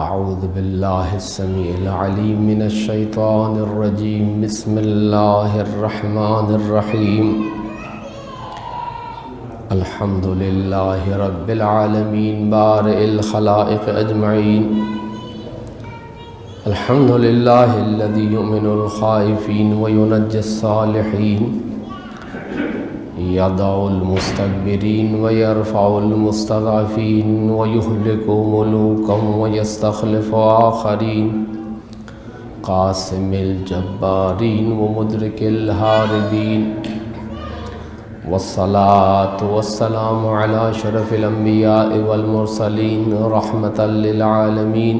اعوذ باللہ السمیع العلیم من الشیطان الرجیم بسم اللہ الرحمن الرحیم الحمد للہ رب العالمین بارئ الخلائق اجمعین الحمد للہ الذی یؤمن الخائفین وینجی الصالحین يدعو المستكبرين ويرفع المستضعفين ويهلك ملوكا ويستخلف آخرين قاسم الجبارين ومدرك الهاربين والصلاة والسلام على شرف الأنبياء والمرسلين رحمة للعالمين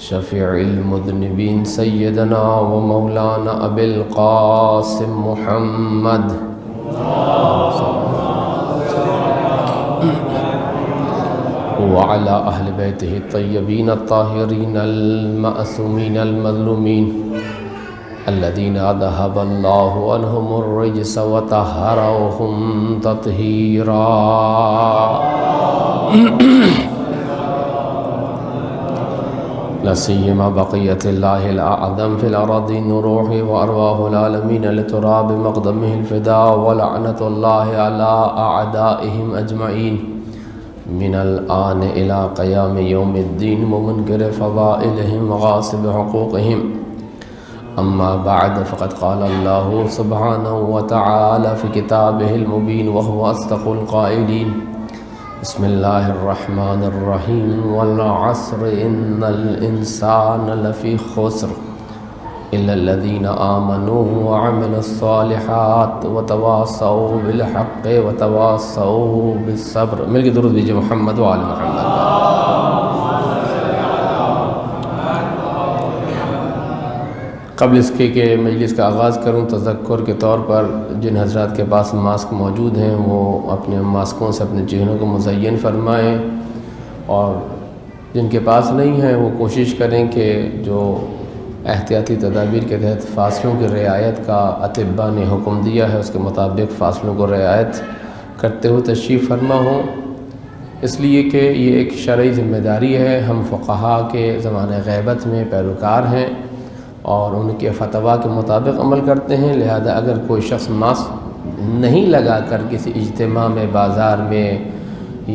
شفيع المذنبين سيدنا ومولانا أبي القاسم محمد وعلى أهل بيته الطيبين الطاهرين المأسومين المظلومين الذين أذهب الله عنهم الرجس وطهرهم تطهيرا لا سيما بقية الله الأعظم في الأراضين روحه وأرواح العالمين لتراب مقدمه الفداء ولعنة الله على أعدائهم أجمعين من الآن إلى قيام يوم الدين ومنكر فضائلهم وغاصب حقوقهم أما بعد فقد قال الله سبحانه وتعالى في كتابه المبين وهو أصدق القائلين بسم الله الرحمن الرحيم والعصر إن الإنسان لفي خسر إلا الذين آمنوا وعملوا الصالحات وتواصوا بالحق وتواصوا بالصبر. مل کے درود بھیجئے محمد وآل محمد. قبل اس کے کہ مجلس کا آغاز کروں تذکر کے طور پر جن حضرات کے پاس ماسک موجود ہیں وہ اپنے ماسکوں سے اپنے چہروں کو مزین فرمائیں، اور جن کے پاس نہیں ہیں وہ کوشش کریں کہ جو احتیاطی تدابیر کے تحت فاصلوں کی رعایت کا اطباء نے حکم دیا ہے اس کے مطابق فاصلوں کو رعایت کرتے ہوئے تشریف فرما ہوں، اس لیے کہ یہ ایک شرعی ذمہ داری ہے. ہم فقہا کے زمانہ غیبت میں پیروکار ہیں اور ان کے فتویٰ کے مطابق عمل کرتے ہیں، لہذا اگر کوئی شخص ماسک نہیں لگا کر کسی اجتماع میں، بازار میں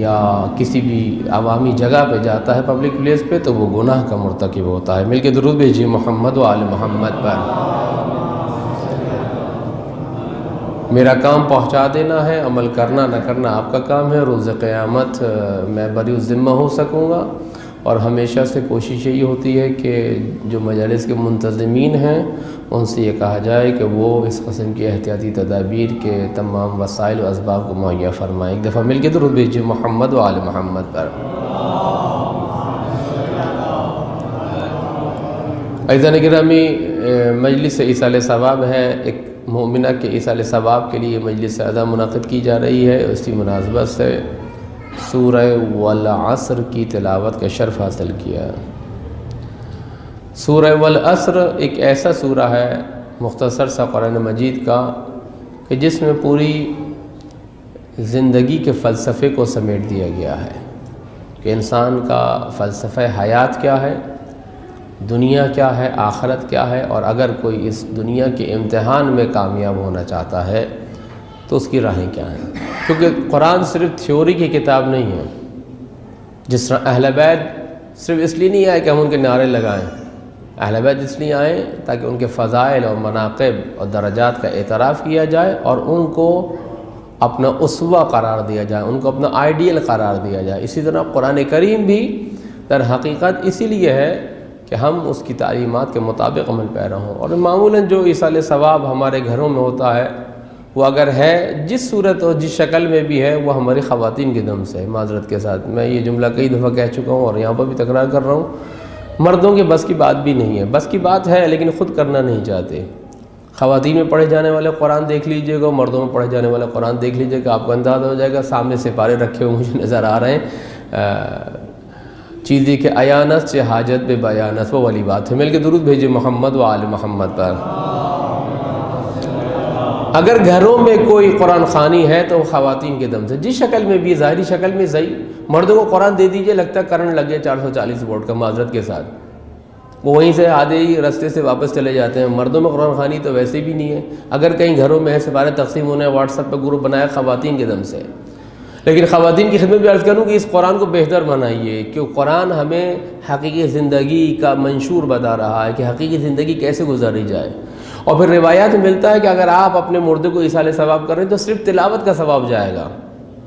یا کسی بھی عوامی جگہ پہ جاتا ہے، پبلک پلیس پہ، تو وہ گناہ کا مرتکب ہوتا ہے. مل کے درود بھیجئے محمد و آل محمد پر. میرا کام پہنچا دینا ہے، عمل کرنا نہ کرنا آپ کا کام ہے. روز قیامت میں بری الذمہ ہو سکوں گا، اور ہمیشہ سے کوشش یہی ہوتی ہے کہ جو مجالس کے منتظمین ہیں ان سے یہ کہا جائے کہ وہ اس قسم کی احتیاطی تدابیر کے تمام وسائل و اسباب کو مہیا فرمائیں. ایک دفعہ مل کے درود بھیجئے محمد و آل محمد پر. عزیزان گرامی، مجلس ایصال ثواب ہے. ایک مومنہ کے ایصال ثواب کے لیے مجلس اعلیٰ منعقد کی جا رہی ہے. اسی مناسبت سے سورہ والعصر کی تلاوت کا شرف حاصل کیا. سورہ والعصر ایک ایسا سورہ ہے مختصر سا قرآن مجید کا کہ جس میں پوری زندگی کے فلسفے کو سمیٹ دیا گیا ہے کہ انسان کا فلسفہ حیات کیا ہے، دنیا کیا ہے، آخرت کیا ہے، اور اگر کوئی اس دنیا کے امتحان میں کامیاب ہونا چاہتا ہے تو اس کی راہیں کیا ہیں. کیونکہ قرآن صرف تھیوری کی کتاب نہیں ہے. جس طرح اہل بیت صرف اس لیے نہیں آئے کہ ہم ان کے نعرے لگائیں، اہل بیت اس لیے آئیں تاکہ ان کے فضائل اور مناقب اور درجات کا اعتراف کیا جائے اور ان کو اپنا اسوہ قرار دیا جائے، ان کو اپنا آئیڈیل قرار دیا جائے. اسی طرح قرآن کریم بھی در حقیقت اسی لیے ہے کہ ہم اس کی تعلیمات کے مطابق عمل پیرا ہوں. اور معمولاً جو ایصال ثواب ہمارے گھروں میں ہوتا ہے وہ اگر ہے جس صورت اور جس شکل میں بھی ہے وہ ہماری خواتین کے دم سے ہے. معذرت کے ساتھ میں یہ جملہ کئی دفعہ کہہ چکا ہوں اور یہاں پر بھی تکرار کر رہا ہوں، مردوں کے بس کی بات بھی نہیں ہے. بس کی بات ہے لیکن خود کرنا نہیں چاہتے. خواتین میں پڑھے جانے والے قرآن دیکھ لیجئے گا، مردوں میں پڑھے جانے والے قرآن دیکھ لیجئے گا، آپ کو اندازہ ہو جائے گا. سامنے سپارے رکھے ہوئے مجھے نظر آ رہے ہیں. چیزیں کہ ایانت سے حاجت بے بیانت، وہ والی بات ہے. مل کے درود بھیجئے محمد و آل محمد پر. اگر گھروں میں کوئی قرآن خوانی ہے تو وہ خواتین کے دم سے، جس شکل میں بھی، ظاہری شکل میں صحیح، مردوں کو قرآن دے دیجئے، لگتا ہے کرنٹ لگ گیا 440 وولٹ کا، معذرت کے ساتھ، وہ وہیں سے آدھے ہی راستے سے واپس چلے جاتے ہیں۔ مردوں میں قرآن خوانی تو ویسے بھی نہیں ہے، اگر کہیں گھروں میں ہے، سپارے تقسیم ہونے، واٹس ایپ پہ گروپ بنایا خواتین کے دم سے۔ لیکن خواتین کی خدمت بھی عرض کروں کہ اس قرآن کو بہتر بنائیے، کہ قرآن ہمیں حقیقی زندگی کا منشور بتا رہا ہے کہ حقیقی زندگی کیسے گزاری جائے۔ اور پھر روایات میں ملتا ہے کہ اگر آپ اپنے مردے کو ایصال ثواب کر رہے ہیں تو صرف تلاوت کا ثواب جائے گا،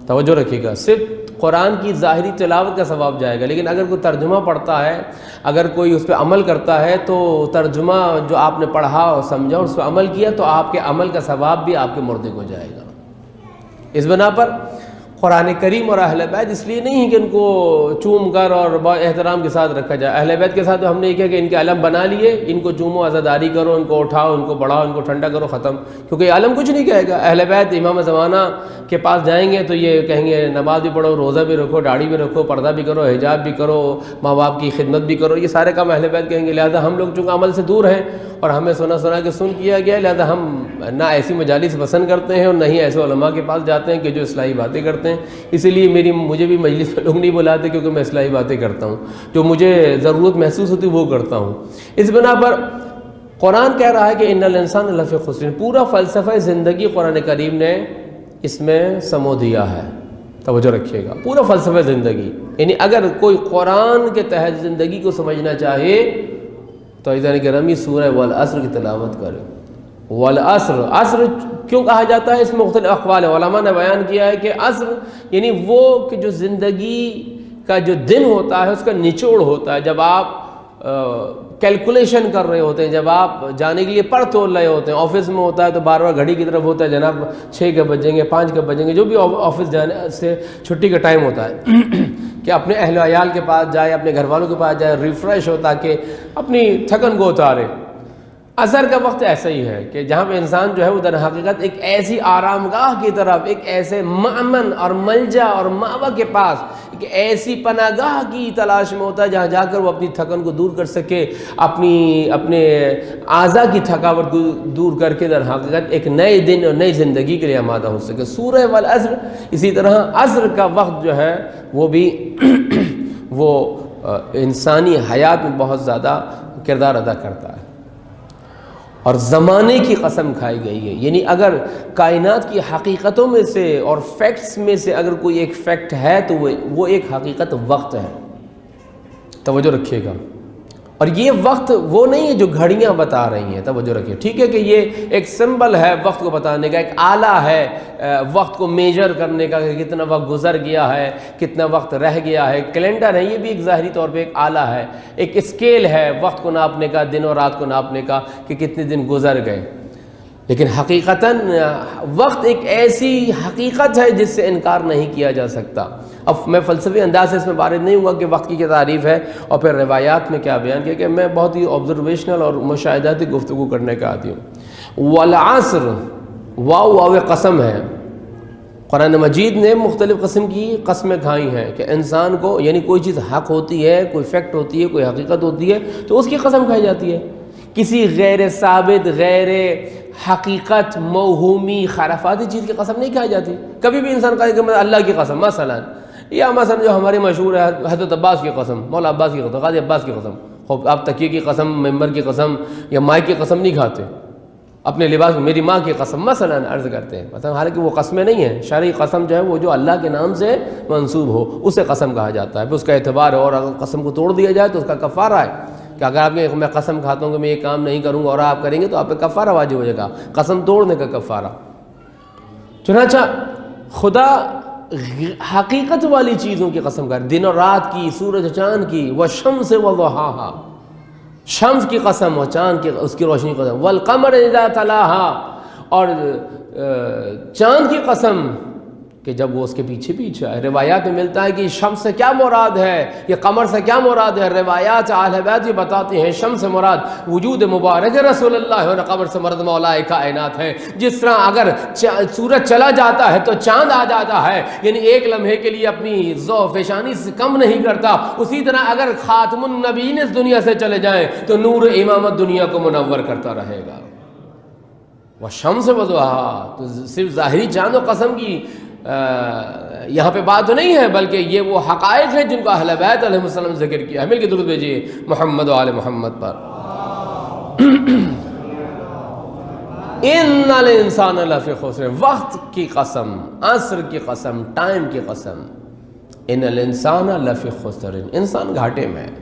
توجہ رکھیے گا، صرف قرآن کی ظاہری تلاوت کا ثواب جائے گا۔ لیکن اگر کوئی ترجمہ پڑھتا ہے، اگر کوئی اس پہ عمل کرتا ہے، تو ترجمہ جو آپ نے پڑھا اور سمجھا اس پہ عمل کیا تو آپ کے عمل کا ثواب بھی آپ کے مردے کو جائے گا۔ اس بنا پر قرآن کریم اور اہل بیت اس لیے نہیں ہے کہ ان کو چوم کر اور بہت احترام کے ساتھ رکھا جائے۔ اہل بیت کے ساتھ ہم نے یہ کیا کہ ان کے علم بنا لیے، ان کو چومو، عزاداری کرو، ان کو اٹھاؤ، ان کو بڑھاؤ، ان کو ٹھنڈا کرو، ختم، کیونکہ یہ عالم کچھ نہیں کہے گا۔ اہل بیت امام زمانہ کے پاس جائیں گے تو یہ کہیں گے نماز بھی پڑھو، روزہ بھی رکھو، داڑھی بھی رکھو، پردہ بھی کرو، حجاب بھی کرو، ماں باپ کی خدمت بھی کرو، یہ سارے کام اہل بیت کہیں گے۔ لہذا ہم لوگ چونکہ عمل سے دور ہیں اور ہمیں سنا کے سن کیا گیا، لہذا ہم نہ ایسی مجالس پسند کرتے ہیں اور نہ ہی ایسے علماء کے پاس جاتے ہیں کہ جو اصلاحی باتیں کرتے ہیں۔ اسی لیے مجھے بھی مجلس میں لوگ نہیں بلاتے، کیونکہ میں اصلاحی باتیں کرتا ہوں، جو مجھے ضرورت محسوس ہوتی وہ کرتا ہوں۔ اس بنا پر قرآن کہہ رہا ہے کہ ان الانسان لفی خسر، پورا فلسفہ زندگی قرآن کریم نے اس میں سمو دیا ہے، توجہ رکھیے گا، پورا فلسفہ زندگی۔ یعنی اگر کوئی قرآن کے تحت زندگی کو سمجھنا چاہے تو اذن کرمی سورہ والعصر کی تلاوت کرے۔ والعصر، عصر کیوں کہا جاتا ہے؟ اس میں مختلف اقوال ہیں، علماء نے بیان کیا ہے کہ عصر یعنی وہ کہ جو زندگی کا جو دن ہوتا ہے اس کا نچوڑ ہوتا ہے، جب آپ کیلکولیشن کر رہے ہوتے ہیں، جب آپ جانے کے لیے پڑھ تول رہے ہوتے ہیں، آفس میں ہوتا ہے تو بار بار گھڑی کی طرف ہوتا ہے، جناب 6 کب بجیں گے، 5 کب بجیں گے، جو بھی آفس جانے سے چھٹی کا ٹائم ہوتا ہے کہ اپنے اہل و عیال کے پاس جائے، اپنے گھر والوں کے پاس جائے، ریفریش ہو تاکہ اپنی تھکن کو اتارے۔ عصر کا وقت ایسا ہی ہے کہ جہاں پہ انسان جو ہے وہ در حقیقت ایک ایسی آرام گاہ کی طرف، ایک ایسے مأمن اور ملجا اور مأویٰ کے پاس، ایک ایسی پناہ گاہ کی تلاش میں ہوتا ہے جہاں جا کر وہ اپنی تھکن کو دور کر سکے، اپنے اعضاء کی تھکاوٹ کو دور کر کے در حقیقت ایک نئے دن اور نئی زندگی کے لیے آمادہ ہو سکے۔ سورہ والعصر، اسی طرح عصر کا وقت جو ہے وہ بھی وہ انسانی حیات میں بہت زیادہ کردار ادا کرتا ہے، اور زمانے کی قسم کھائی گئی ہے۔ یعنی اگر کائنات کی حقیقتوں میں سے اور فیکٹس میں سے اگر کوئی ایک فیکٹ ہے تو وہ ایک حقیقت وقت ہے، توجہ رکھیے گا۔ اور یہ وقت وہ نہیں ہے جو گھڑیاں بتا رہی ہیں، توجہ رکھیے، ٹھیک ہے کہ یہ ایک سمبل ہے وقت کو بتانے کا، ایک آلہ ہے وقت کو میجر کرنے کا کہ کتنا وقت گزر گیا ہے، کتنا وقت رہ گیا ہے، کیلنڈر ہے، یہ بھی ایک ظاہری طور پہ ایک آلہ ہے، ایک اسکیل ہے وقت کو ناپنے کا، دن اور رات کو ناپنے کا کہ کتنے دن گزر گئے۔ لیکن حقیقتاً وقت ایک ایسی حقیقت ہے جس سے انکار نہیں کیا جا سکتا۔ اب میں فلسفی انداز سے اس میں وارد نہیں ہوا کہ وقت کی کیا تعریف ہے اور پھر روایات میں کیا بیان کیا، کہ میں بہت ہی آبزرویشنل اور مشاہداتی گفتگو کرنے کا عادی ہوں۔ والعصر، واو قسم ہے، قرآن مجید نے مختلف قسم کی قسمیں کھائی ہیں کہ انسان کو، یعنی کوئی چیز حق ہوتی ہے، کوئی فیکٹ ہوتی ہے، کوئی حقیقت ہوتی ہے تو اس کی قسم کھائی جاتی ہے، کسی غیر ثابت، غیر حقیقت، موہومی، خرافاتی چیز کی قسم نہیں کھائی جاتی۔ کبھی بھی انسان کہے کہ میں اللہ کی قسم، مثلا جو ہماری مشہور ہے حضرت عباس کی قسم، مولا عباس کی قسم، غازی عباس کی قسم، خوب آپ تکیے کی قسم، ممبر کی قسم یا مائک کی قسم نہیں کھاتے، اپنے لباس میں میری ماں کی قسم مثلا عرض کرتے ہیں، مثلا حالانکہ وہ قسمیں نہیں ہیں، شرعی قسم جو ہے وہ جو اللہ کے نام سے منسوب ہو اسے قسم کہا جاتا ہے، پھر اس کا اعتبار ہے، اور اگر قسم کو توڑ دیا جائے تو اس کا کفارہ ہے کہ اگر آپ کے میں قسم کھاتا ہوں کہ میں یہ کام نہیں کروں گا اور آپ کریں گے تو آپ پہ کفارہ واجب ہو جائے گا، قسم توڑنے کا کفارہ۔ چنانچہ خدا حقیقت والی چیزوں کی قسم کر، دن اور رات کی، سورج چاند کی، والشمس وضحاہا، شمس کی قسم اور چاند کی اس کی روشنی کی قسم، والقمر اذا تلاہا، اور چاند کی قسم کہ جب وہ اس کے پیچھے آئے۔ روایات میں ملتا ہے کہ شمس سے کیا مراد ہے، یہ قمر سے کیا مراد ہے، روایات اہل بیت بتاتے ہیں شمس سے مراد وجود مبارک رسول اللہ اور قمر سے مراد مولا کائنات ہے۔ جس طرح اگر سورج چلا جاتا ہے تو چاند آ جاتا ہے، یعنی ایک لمحے کے لیے اپنی ضو فیشانی سے کم نہیں کرتا، اسی طرح اگر خاتم النبیین اس دنیا سے چلے جائیں تو نور امامت دنیا کو منور کرتا رہے گا۔ والشمس وضحاها، تو صرف ظاہری چاند و قسم کی یہاں پہ بات تو نہیں ہے، بلکہ یہ وہ حقائق ہیں جن کو اہل بیت علیہ السلام نے ذکر کیا ہے۔ مل کے درود بھیجیے محمد و آل محمد پر۔ ان الانسان لفی خسر، وقت کی قسم، عصر کی قسم، ٹائم کی قسم، ان الانسان لفی خسر، انسان گھاٹے میں ہے۔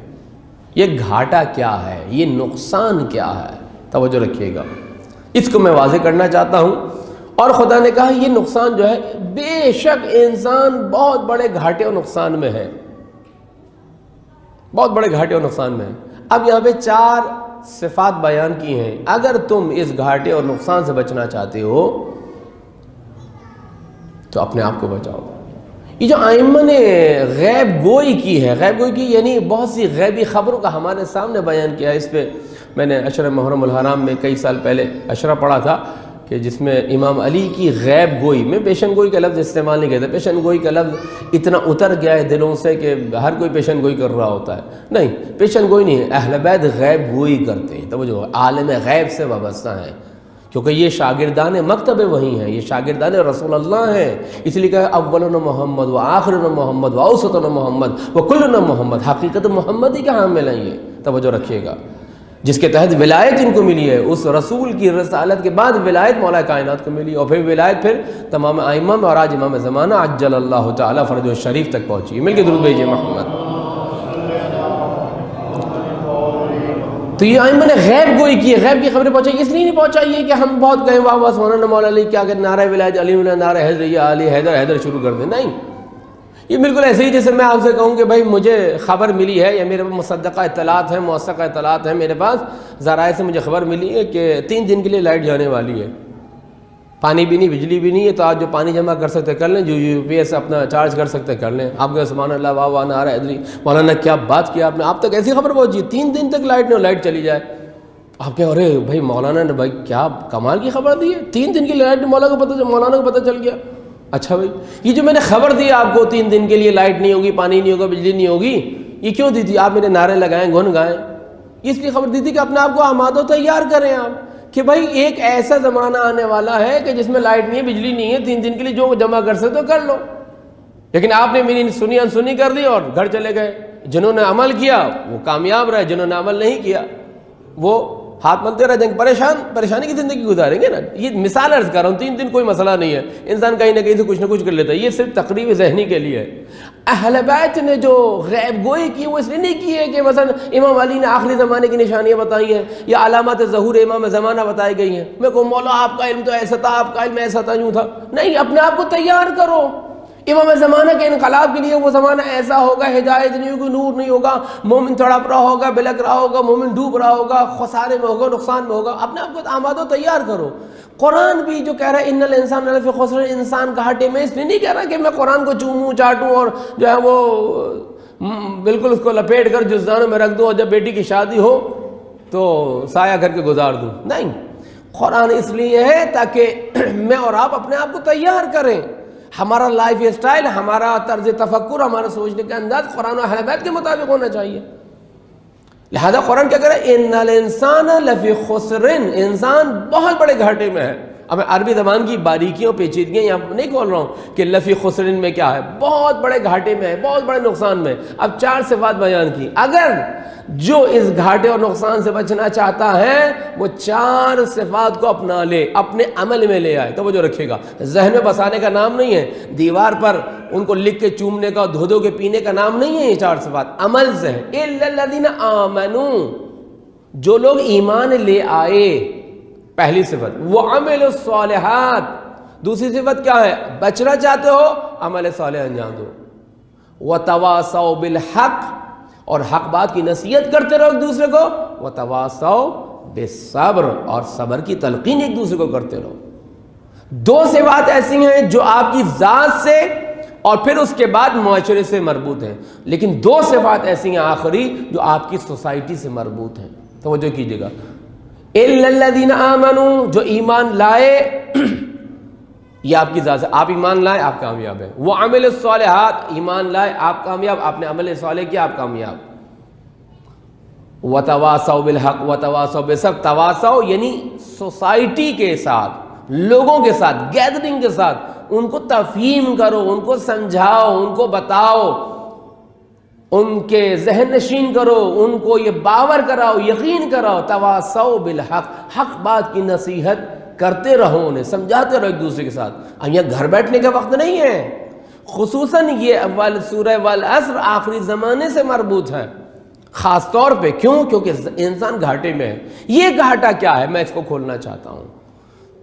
یہ گھاٹا کیا ہے، یہ نقصان کیا ہے، توجہ رکھیے گا، اس کو میں واضح کرنا چاہتا ہوں۔ اور خدا نے کہا یہ نقصان جو ہے، بے شک انسان بہت بڑے گھاٹے اور نقصان میں ہے، بہت بڑے گھاٹے اور نقصان میں ہے۔ اب یہاں پہ 4 صفات بیان کی ہیں، اگر تم اس گھاٹے اور نقصان سے بچنا چاہتے ہو تو اپنے آپ کو بچاؤ۔ یہ جو ائمہ نے غیب گوئی کی ہے، غیب گوئی کی یعنی بہت سی غیبی خبروں کا ہمارے سامنے بیان کیا ہے۔ اس پہ میں نے عشرہ محرم الحرام میں کئی سال پہلے عشرہ پڑھا تھا کہ جس میں امام علی کی غیب گوئی، میں پیشن گوئی کا لفظ استعمال نہیں کرتا، پیشن گوئی کا لفظ اتنا اتر گیا ہے دلوں سے کہ ہر کوئی پیشن گوئی کر رہا ہوتا ہے، نہیں، پیشن گوئی نہیں ہے، اہل بیت غیب گوئی کرتے ہیں، توجہ، عالم غیب سے وابستہ ہیں، کیونکہ یہ شاگردان مکتب وہی ہیں، یہ شاگردان رسول اللہ ہیں، اس لیے کہ اولنا محمد و آخرنا محمد و اوسطنا محمد و کلنا محمد، حقیقت محمدی کا حامل ہیں یہ، توجہ رکھیے گا، جس کے تحت ولایت ان کو ملی ہے، اس رسول کی رسالت کے بعد ولایت مولا کائنات کو ملی، اور پھر ولایت پھر تمام ائمہ میں، اور آج امام زمانہ عجل اللہ تعالی فرجہ الشریف تک پہنچی۔ مل کے درود بھیجیے محمد۔ تو یہ ائمہ نے غیب گوئی کی ہے، غیب کی خبریں پہنچائی، اس لیے نہیں پہنچائی ہے کہ ہم بہت کہیں واہ واہ سبحان مولا علی کیا کہ نعرہ ولایت علی نعرہ حیدر یا علی حیدر حیدر شروع کر دیں، نہیں، یہ بالکل ایسے ہی جیسے میں آپ سے کہوں کہ بھائی مجھے خبر ملی ہے، یا میرے مصدقہ اطلاعات ہیں، موثقہ اطلاعات ہیں میرے پاس، ذرائع سے مجھے خبر ملی ہے کہ 3 دن کے لیے لائٹ جانے والی ہے، پانی بھی نہیں، بجلی بھی نہیں ہے، تو آج جو پانی جمع کر سکتے کر لیں، جو یو پی ایس اپنا چارج کر سکتے کر لیں۔ آپ کے سبحان اللہ واہ واہ نعرہ حیدری، مولانا کیا بات کیا آپ نے، آپ تک ایسی خبر پہنچی 3 دن تک لائٹ نہیں، لائٹ چلی جائے، آپ کہیں ارے بھائی مولانا نے بھائی کیا کمال کی خبر دی ہے، 3 دن کی لائٹ مولانا کو پتہ چل گیا۔ اچھا بھائی یہ جو میں نے خبر دی آپ کو 3 دن کے لیے لائٹ نہیں ہوگی، پانی نہیں ہوگا، بجلی نہیں ہوگی، یہ کیوں دی تھی؟ آپ میرے نعرے لگائیں، گن گائیں، اس لیے خبر دی تھی کہ اپنے آپ کو آماد و تیار کریں آپ، کہ بھائی ایک ایسا زمانہ آنے والا ہے کہ جس میں لائٹ نہیں ہے، بجلی نہیں ہے، 3 دن کے لیے جو جمع کر سکتے تو کر لو۔ لیکن آپ نے میری سنی انسنی کر دی اور گھر چلے گئے۔ جنہوں نے عمل کیا وہ کامیاب رہے، جنہوں نے عمل نہیں کیا وہ ہاتھ ملتے رہ جائیں گے، پریشانی کی زندگی گزاریں گے نا۔ یہ مثال عرض کر رہا ہوں، 3 دن کوئی مسئلہ نہیں ہے، انسان کہیں نہ کہیں سے کچھ نہ کچھ کر لیتا ہے، یہ صرف تقریب ذہنی کے لیے ہے۔ اہل بیت نے جو غیب گوئی کی وہ اس لیے نہیں کی ہے کہ مثلا امام علی نے آخری زمانے کی نشانیاں بتائی ہیں، یا علامات ظہور امام زمانہ بتائی گئی ہیں، میں کہوں مولا آپ کا علم تو ایسا تھا، آپ کا علم ایسا تھا، یوں تھا، نہیں، اپنے آپ کو تیار کرو۔ امام زمانہ کے انقلاب کے لیے وہ زمانہ ایسا ہوگا، ہدایت نہیں ہوگی، نور نہیں ہوگا، مومن تڑپ رہا ہوگا، بلک رہا ہوگا، مومن ڈوب رہا ہوگا، خسارے میں ہوگا، نقصان میں ہوگا، اپنے آپ کو آماد و تیار کرو۔ قرآن بھی جو کہہ رہا ہے ان الانسان لفی خسر، انسان گھاٹے میں، اس لیے نہیں کہہ رہا کہ میں قرآن کو چوموں چاٹوں اور جو ہے وہ بالکل اس کو لپیٹ کر جزدانوں میں رکھ دوں اور جب بیٹی کی شادی ہو تو سایہ کر کے گزار دوں، نہیں، قرآن اس لیے ہے تاکہ میں اور آپ اپنے آپ کو تیار کریں، ہمارا لائف اسٹائل، ہمارا طرز تفکر، ہمارا سوچنے کا انداز قرآن و اہل بیت کے مطابق ہونا چاہیے۔ لہذا قرآن کیا کرے، ان الانسان لفی خسر، انسان بہت بڑے گھاٹے میں ہے۔ اب میں عربی زبان کی باریکیوں پیچیدگیاں یہاں نہیں کھول رہا ہوں کہ لفی خسرن میں کیا ہے، بہت بڑے گھاٹے میں ہے، بہت بڑے نقصان میں۔ اب 4 صفات بیان کی، اگر جو اس گھاٹے اور نقصان سے بچنا چاہتا ہے وہ 4 صفات کو اپنا لے، اپنے عمل میں لے آئے۔ توجہ رکھے گا، ذہن میں بسانے کا نام نہیں ہے، دیوار پر ان کو لکھ کے چومنے کا، دھو دھو کے پینے کا نام نہیں ہے، یہ 4 صفات عمل سے ہے۔ الا الذین آمنوا، جو لوگ ایمان لے آئے، پہلی صفت، وہ عمل الصالحات، دوسری صفت کیا ہے، بچنا چاہتے ہو عمل صالح انجام دو، وتواصوا بالحق، اور حق بات کی نصیحت کرتے رہو ایک دوسرے کو، وتواصوا بالصبر، اور صبر کی تلقین ایک دوسرے کو کرتے رہو۔ 2 صفات ایسی ہیں جو آپ کی ذات سے اور پھر اس کے بعد معاشرے سے مربوط ہیں، لیکن 2 صفات ایسی ہیں آخری جو آپ کی سوسائٹی سے مربوط ہیں، توجہ کیجئے گا۔ الا الذین آمنوا، جو ایمان لائے، یہ آپ کی ذات سے، آپ ایمان لائے آپ کامیاب ہیں۔ وہ عمل الصالحات، ایمان لائے آپ کامیاب، آپ نے عمل صالح کیا آپ کامیاب۔ وتواصوا بالحق وتواصوا بالصبر، تواصوا یعنی سوسائٹی کے ساتھ، لوگوں کے ساتھ، گیدرنگ کے ساتھ ان کو تفہیم کرو، ان کو سمجھاؤ، ان کو بتاؤ، ان کے ذہن نشین کرو، ان کو یہ باور کراؤ، یقین کراؤ، تواصوا بالحق، حق بات کی نصیحت کرتے رہو، انہیں سمجھاتے رہو ایک دوسرے کے ساتھ۔ اب یہ گھر بیٹھنے کا وقت نہیں ہے، خصوصاً یہ سورہ والعصر آخری زمانے سے مربوط ہے خاص طور پہ۔ کیوں؟ کیونکہ انسان گھاٹے میں ہے۔ یہ گھاٹا کیا ہے؟ میں اس کو کھولنا چاہتا ہوں،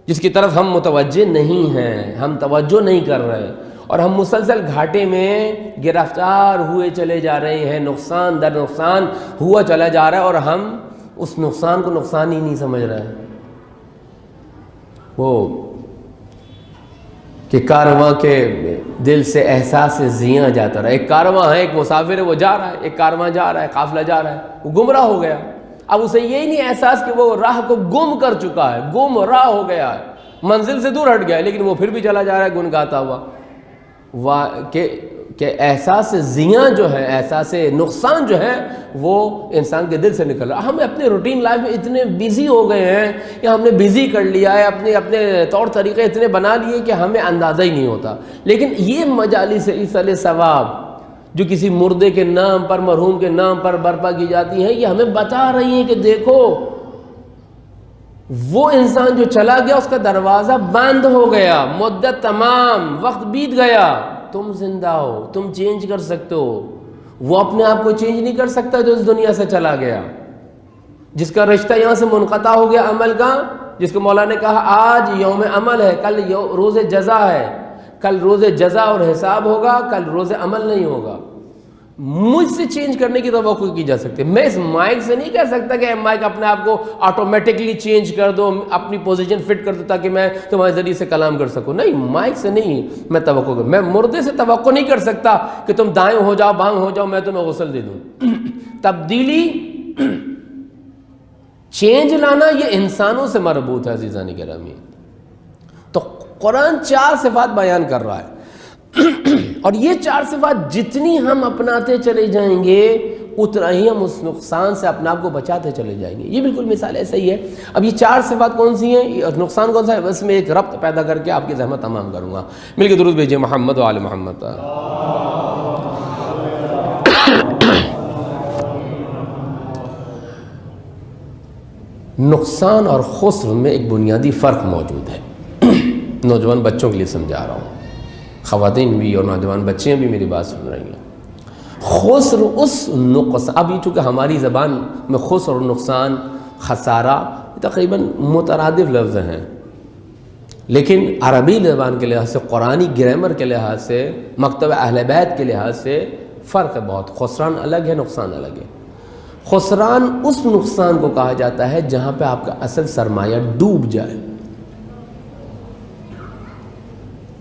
جس کی طرف ہم متوجہ نہیں ہیں، ہم توجہ نہیں کر رہے، اور ہم مسلسل گھاٹے میں گرفتار ہوئے چلے جا رہے ہیں، نقصان در نقصان ہوا چلا جا رہا ہے، اور ہم اس نقصان کو نقصان ہی نہیں سمجھ رہے ہیں۔ وہ کہ کارواں کے دل سے احساس زیاں جاتا رہا، ایک کارواں ہے، ایک مسافر ہے، وہ جا رہا ہے، ایک کارواں جا رہا ہے، قافلہ جا رہا ہے، وہ گمراہ ہو گیا۔ اب اسے یہی نہیں احساس کہ وہ راہ کو گم کر چکا ہے، گمراہ ہو گیا ہے، منزل سے دور ہٹ گیا ہے، لیکن وہ پھر بھی چلا جا رہا ہے گنگاتا ہوا، کہ احساس زیاں جو ہے، احساس نقصان جو ہے، وہ انسان کے دل سے نکل رہا ہے۔ ہم اپنے روٹین لائف میں اتنے بیزی ہو گئے ہیں، یا ہم نے بیزی کر لیا ہے، اپنے طور طریقے اتنے بنا لیے کہ ہمیں اندازہ ہی نہیں ہوتا۔ لیکن یہ مجالس ایصال ثواب جو کسی مردے کے نام پر، مرحوم کے نام پر برپا کی جاتی ہیں، یہ ہمیں بتا رہی ہیں کہ دیکھو وہ انسان جو چلا گیا اس کا دروازہ بند ہو گیا، مدت تمام، وقت بیت گیا، تم زندہ ہو، تم چینج کر سکتے ہو۔ وہ اپنے آپ کو چینج نہیں کر سکتا جو اس دنیا سے چلا گیا، جس کا رشتہ یہاں سے منقطع ہو گیا عمل کا، جس کو مولا نے کہا آج یوم عمل ہے، کل روز جزا ہے، کل روز جزا اور حساب ہوگا، کل روز عمل نہیں ہوگا۔ مجھ سے چینج کرنے کی توقع کی جا سکتی ہے۔ میں اس مائک سے نہیں کہہ سکتا کہ مائک اپنے آپ کو آٹومیٹکلی چینج کر دو، اپنی پوزیشن فٹ کر دو تاکہ میں تمہارے ذریعے سے کلام کر سکوں۔ نہیں، مائک سے نہیں میں توقع کر، میں مردے سے توقع نہیں کر سکتا کہ تم دائیں ہو جاؤ، بائیں ہو جاؤ، میں تمہیں غسل دے دوں۔ تبدیلی، چینج لانا یہ انسانوں سے مربوط ہے عزیزان گرامی۔ تو قرآن 4 صفات بیان کر رہا ہے، اور یہ 4 صفات جتنی ہم اپناتے چلے جائیں گے اتنا ہی ہم اس نقصان سے اپنے آپ کو بچاتے چلے جائیں گے۔ یہ بالکل مثال ایسا ہی ہے۔ اب یہ 4 صفات کون سی ہیں، نقصان کون سا ہے، بس میں ایک ربط پیدا کر کے آپ کی زحمت تمام کروں گا۔ مل کے درود بھیجیے محمد و آل محمد۔ نقصان اور خسر میں ایک بنیادی فرق موجود ہے، نوجوان بچوں کے لیے سمجھا رہا ہوں، خواتین بھی اور نوجوان بچیاں بھی میری بات سن رہی ہیں۔ خسر اس نقصان، اب یہ چونکہ ہماری زبان میں خسر اور نقصان، خسارہ تقریباً مترادف لفظ ہیں، لیکن عربی زبان کے لحاظ سے، قرآنی گرامر کے لحاظ سے، مکتب اہل بیت کے لحاظ سے فرق ہے بہت۔ خسران الگ ہے، نقصان الگ ہے۔ خسران اس نقصان کو کہا جاتا ہے جہاں پہ آپ کا اصل سرمایہ ڈوب جائے۔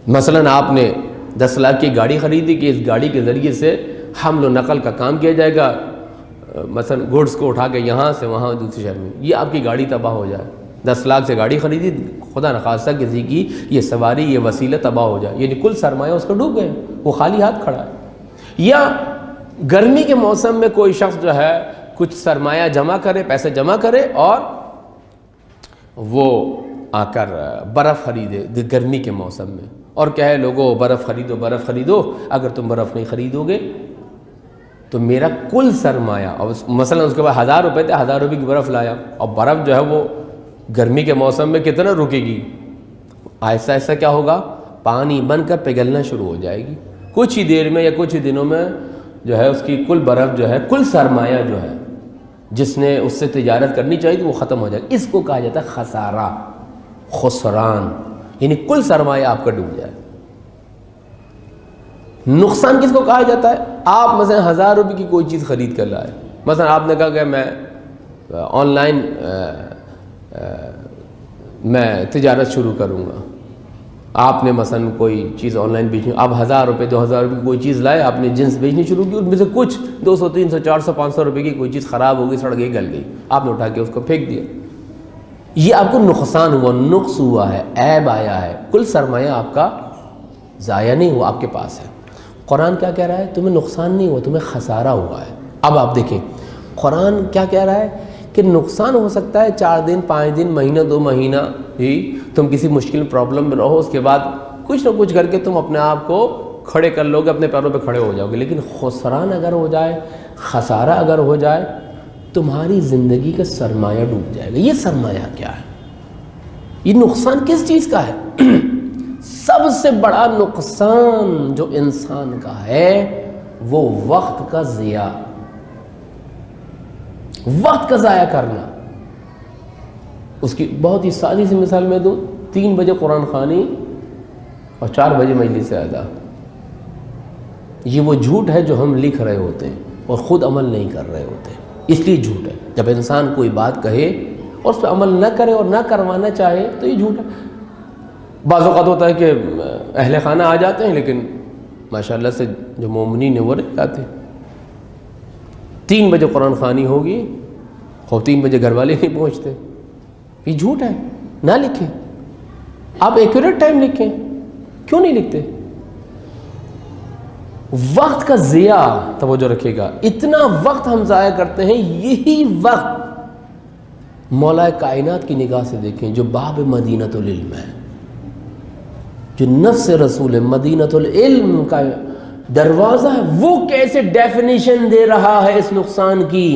مثلاً آپ نے 10 لاکھ کی گاڑی خریدی کہ اس گاڑی کے ذریعے سے حمل و نقل کا کام کیا جائے گا، مثلاً گوڈس کو اٹھا کے یہاں سے وہاں دوسری شہر میں، یہ آپ کی گاڑی تباہ ہو جائے۔ 10 لاکھ سے گاڑی خریدی، خدا نخواستہ کسی کی یہ سواری، یہ وسیلہ تباہ ہو جائے، یعنی کل سرمایہ اس کا ڈوب گئے، وہ خالی ہاتھ کھڑا ہے۔ یا گرمی کے موسم میں کوئی شخص جو ہے کچھ سرمایہ جمع کرے، پیسے جمع کرے، اور وہ آ کر برف خریدے گرمی کے موسم میں، اور کہے لوگوں برف خریدو، برف خریدو، اگر تم برف نہیں خریدو گے تو میرا کل سرمایہ، اور مثلا اس کے بعد 1000 روپے تھے، 1000 روپے کی برف لایا، اور برف جو ہے وہ گرمی کے موسم میں کتنا رکے گی، ایسا ایسا کیا ہوگا، پانی بن کر پگھلنا شروع ہو جائے گی، کچھ ہی دیر میں یا کچھ ہی دنوں میں جو ہے اس کی کل برف جو ہے، کل سرمایہ جو ہے جس نے اس سے تجارت کرنی چاہیے تو وہ ختم ہو جائے گا۔ اس کو کہا جاتا ہے خسارہ، خسران، یعنی کل سرمایہ آپ کا ڈوب جائے۔ نقصان کس کو کہا جاتا ہے، آپ مثلا 1000 روپے کی کوئی چیز خرید کر لائے، مثلا آپ نے کہا کہ میں آن لائن میں تجارت شروع کروں گا، آپ نے مثلا کوئی چیز آن لائن بیچنی، آپ 1000 روپے 2000 روپے کی کوئی چیز لائے، آپ نے جنس بیچنی شروع کی، ان میں سے کچھ 200 300 400 500 روپے کی کوئی چیز خراب ہو گئی، سڑ گئی، گل گئی، آپ نے اٹھا کے اس کو پھینک دیا، یہ آپ کو نقصان ہوا، نقص ہوا ہے، عیب آیا ہے، کل سرمایہ آپ کا ضائع نہیں ہوا، آپ کے پاس ہے۔ قرآن کیا کہہ رہا ہے، تمہیں نقصان نہیں ہوا، تمہیں خسارہ ہوا ہے۔ اب آپ دیکھیں قرآن کیا کہہ رہا ہے کہ نقصان ہو سکتا ہے 4 دن 5 دن مہینہ 2 مہینہ ہی تم کسی مشکل پرابلم میں رہو، اس کے بعد کچھ نہ کچھ کر کے تم اپنے آپ کو کھڑے کر لو گے، اپنے پیروں پہ کھڑے ہو جاؤ گے۔ لیکن خسران اگر ہو جائے، خسارہ اگر ہو جائے، تمہاری زندگی کا سرمایہ ڈوب جائے گا۔ یہ سرمایہ کیا ہے؟ یہ نقصان کس چیز کا ہے؟ سب سے بڑا نقصان جو انسان کا ہے وہ وقت کا ضیاع، وقت کا ضائع کرنا۔ اس کی بہت ہی سادی سی مثال میں دوں، 3 بجے قرآن خوانی اور 4 بجے مجلس اعلیٰ، یہ وہ جھوٹ ہے جو ہم لکھ رہے ہوتے ہیں اور خود عمل نہیں کر رہے ہوتے، اس لیے جھوٹ ہے۔ جب انسان کوئی بات کہے اور اس پہ عمل نہ کرے اور نہ کروانا چاہے تو یہ جھوٹ ہے۔ بعض اوقات ہوتا ہے کہ اہل خانہ آ جاتے ہیں لیکن ماشاءاللہ سے جو مومنین ہیں وہ نہیں آتے۔ 3 بجے قرآن خوانی ہوگی اور 3 بجے گھر والے نہیں پہنچتے، یہ جھوٹ ہے۔ نہ لکھیں، آپ ایکوریٹ ٹائم لکھیں، کیوں نہیں لکھتے؟ وقت کا ضیاع، توجہ رکھیے گا، اتنا وقت ہم ضائع کرتے ہیں۔ یہی وقت مولا کائنات کی نگاہ سے دیکھیں جو باب مدینۃ العلم ہے، جو نفس رسول مدینۃ العلم کا دروازہ ہے، وہ کیسے ڈیفینیشن دے رہا ہے اس نقصان کی۔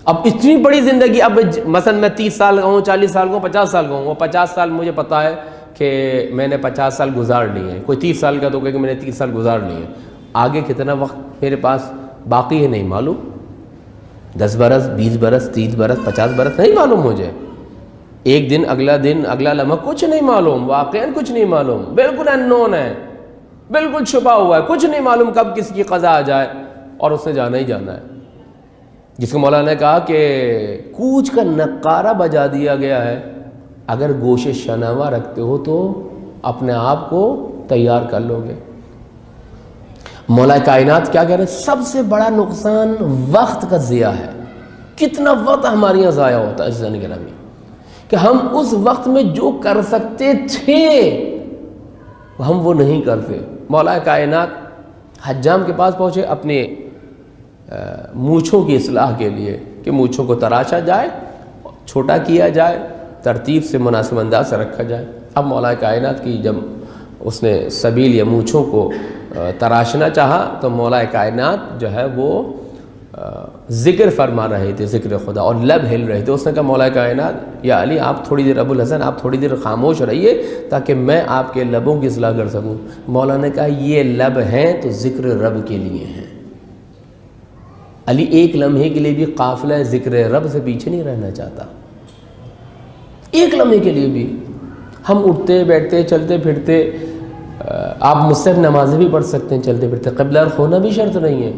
اب اتنی بڑی زندگی، اب مثلا میں 30 سال کا ہوں، 40 سال کا ہوں، 50 سال کا ہوں، وہ 50 سال مجھے پتا ہے کہ میں نے 50 سال گزار لیے ہیں۔ کوئی 30 سال کا تو کہے کہ میں نے 30 سال گزار لیے ہیں، آگے کتنا وقت میرے پاس باقی ہے نہیں معلوم، 10 برس 20 برس 30 برس 50 برس نہیں معلوم مجھے، ایک دن اگلا لمحہ کچھ نہیں معلوم، واقعاً کچھ نہیں معلوم، بالکل اننون ہے، بالکل چھپا ہوا ہے، کچھ نہیں معلوم کب کس کی قضا آ جائے اور اس نے جانا ہی جانا ہے۔ جس کو مولانا نے کہا کہ کوچ کا نقارہ بجا دیا گیا ہے، اگر گوش شناوا رکھتے ہو تو اپنے آپ کو تیار کر لو گے۔ مولا کائنات کیا کہہ رہے ہیں؟ سب سے بڑا نقصان وقت کا ضیاع ہے۔ کتنا وقت ہمارے یہاں ضائع ہوتا ہے عزیزان گرامی، کہ ہم اس وقت میں جو کر سکتے تھے ہم وہ نہیں کرتے۔ مولا کائنات حجام کے پاس پہنچے اپنے مونچھوں کی اصلاح کے لیے کہ مونچھوں کو تراشا جائے، چھوٹا کیا جائے، ترتیب سے مناسب انداز سے رکھا جائے۔ اب مولا کائنات کی جب اس نے سبیل یا مونچھوں کو تراشنا چاہا تو مولا کائنات جو ہے وہ ذکر فرما رہے تھے، ذکر خدا، اور لب ہل رہے تھے۔ اس نے کہا مولا کائنات یا علی آپ تھوڑی دیر، ابو الحسن آپ تھوڑی دیر خاموش رہیے تاکہ میں آپ کے لبوں کی اصلاح کر سکوں۔ مولا نے کہا یہ لب ہیں تو ذکر رب کے لیے ہیں۔ علی ایک لمحے کے لیے بھی قافلہ ذکر رب سے پیچھے نہیں رہنا چاہتا، ایک لمحے کے لیے بھی۔ ہم اٹھتے بیٹھتے چلتے پھرتے، آپ مجھ سے نمازیں بھی پڑھ سکتے ہیں چلتے پھرتے، قبلہ ہونا بھی شرط نہیں ہے،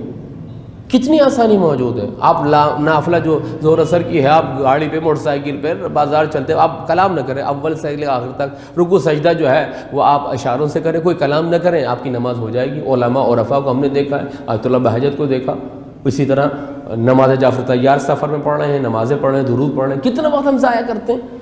کتنی آسانی موجود ہے۔ آپ نافلہ جو ظہر اثر کی ہے، آپ گاڑی پہ موٹر سائیکل پہ بازار چلتے، آپ کلام نہ کریں، اول سے لے آخر تک رکوع سجدہ جو ہے وہ آپ اشاروں سے کریں، کوئی کلام نہ کریں، آپ کی نماز ہو جائے گی۔ علماء اور عرفاء کو ہم نے دیکھا ہے، آیت اللہ بہجت کو دیکھا، اسی طرح نماز جعفر طیار سفر میں پڑھ رہے ہیں، نمازیں پڑھ رہے ہیں، درود پڑھ رہے ہیں، کتنا وقت ہم ضائع کرتے ہیں۔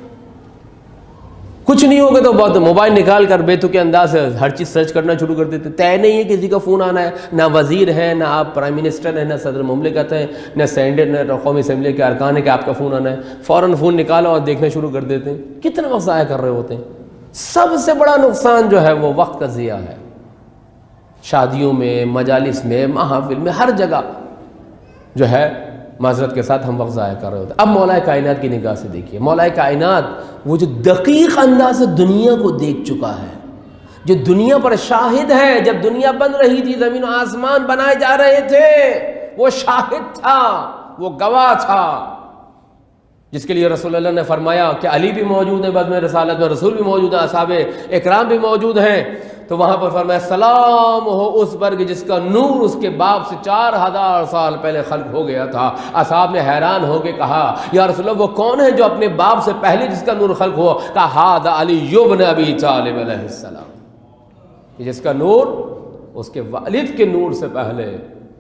کچھ نہیں ہوگا تو بہت موبائل نکال کر بے تکے انداز سے ہر چیز سرچ کرنا شروع کر دیتے، طے نہیں ہے کسی کا فون آنا ہے، نہ وزیر ہے، نہ آپ پرائم منسٹر ہیں، نہ صدر مملکت ہیں، نہ سینیٹ، نہ قومی اسمبلی کے ارکان ہے کہ آپ کا فون آنا ہے، فوراً فون نکالو اور دیکھنا شروع کر دیتے ہیں۔ کتنا وقت ضائع کر رہے ہوتے ہیں۔ سب سے بڑا نقصان جو ہے وہ وقت کا ضیاع ہے۔ شادیوں میں، مجالس میں، محافل میں، ہر جگہ جو ہے معذرت کے ساتھ ہم وقت ضائع کر رہے ہوتے ہیں۔ اب مولا کائنات کی نگاہ سے دیکھیے، مولا کائنات وہ جو دقیق انداز سے دنیا کو دیکھ چکا ہے، جو دنیا پر شاہد ہے، جب دنیا بن رہی تھی، زمین و آسمان بنائے جا رہے تھے، وہ شاہد تھا، وہ گواہ تھا، جس کے لیے رسول اللہ نے فرمایا کہ علی بھی موجود ہے بزم رسالت میں، رسول بھی موجود ہیں، اصحاب اکرام بھی موجود ہیں، تو وہاں پر فرمایا سلام ہو اس پر جس کا نور اس کے باپ سے 4000 سال پہلے خلق ہو گیا تھا۔ اصحاب نے حیران ہو کے کہا یا رسول اللہ وہ کون ہے جو اپنے باپ سے پہلے جس کا نور خلق ہوا؟ کہا ھذا علی بن ابی طالب علیہ السلام، جس کا نور اس کے والد کے نور سے پہلے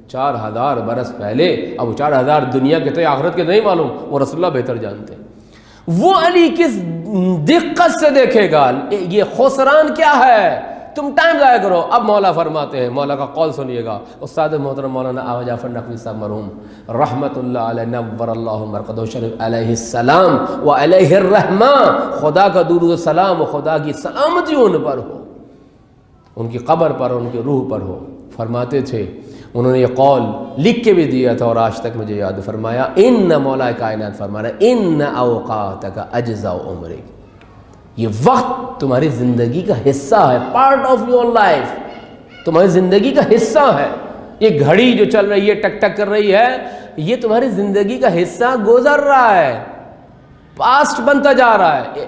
4000 برس پہلے، اب 4000 دنیا کے تھے آخرت کے نہیں معلوم، وہ رسول اللہ بہتر جانتے ہیں۔ وہ علی کس دقت سے دیکھے گا، یہ خسران کیا ہے تم ٹائم ضائع کرو. اب مولا فرماتے ہیں, مولا کا قول سنیے گا. استاد محترم مولانا آغا جعفر نقوی صاحب مرحوم رحمت اللہ علیہ نور اللہ مرقدہ شریف علیہ السلام و علیہ الرحمہ, خدا کا درود و سلام و خدا کی سلامتی ان پر ہو, ان کی قبر پر, ان کی روح پر ہو, فرماتے تھے. انہوں نے یہ قول لکھ کے بھی دیا تھا اور آج تک مجھے یاد فرمایا, ان مولا کائنات فرما رہا ہے ان اوقاتک اجزاء عمرک, یہ وقت تمہاری زندگی کا حصہ ہے, پارٹ آف یور لائف, تمہاری زندگی کا حصہ ہے. یہ گھڑی جو چل رہی ہے ٹک ٹک کر رہی ہے, یہ تمہاری زندگی کا حصہ گزر رہا ہے, پاسٹ بنتا جا رہا ہے.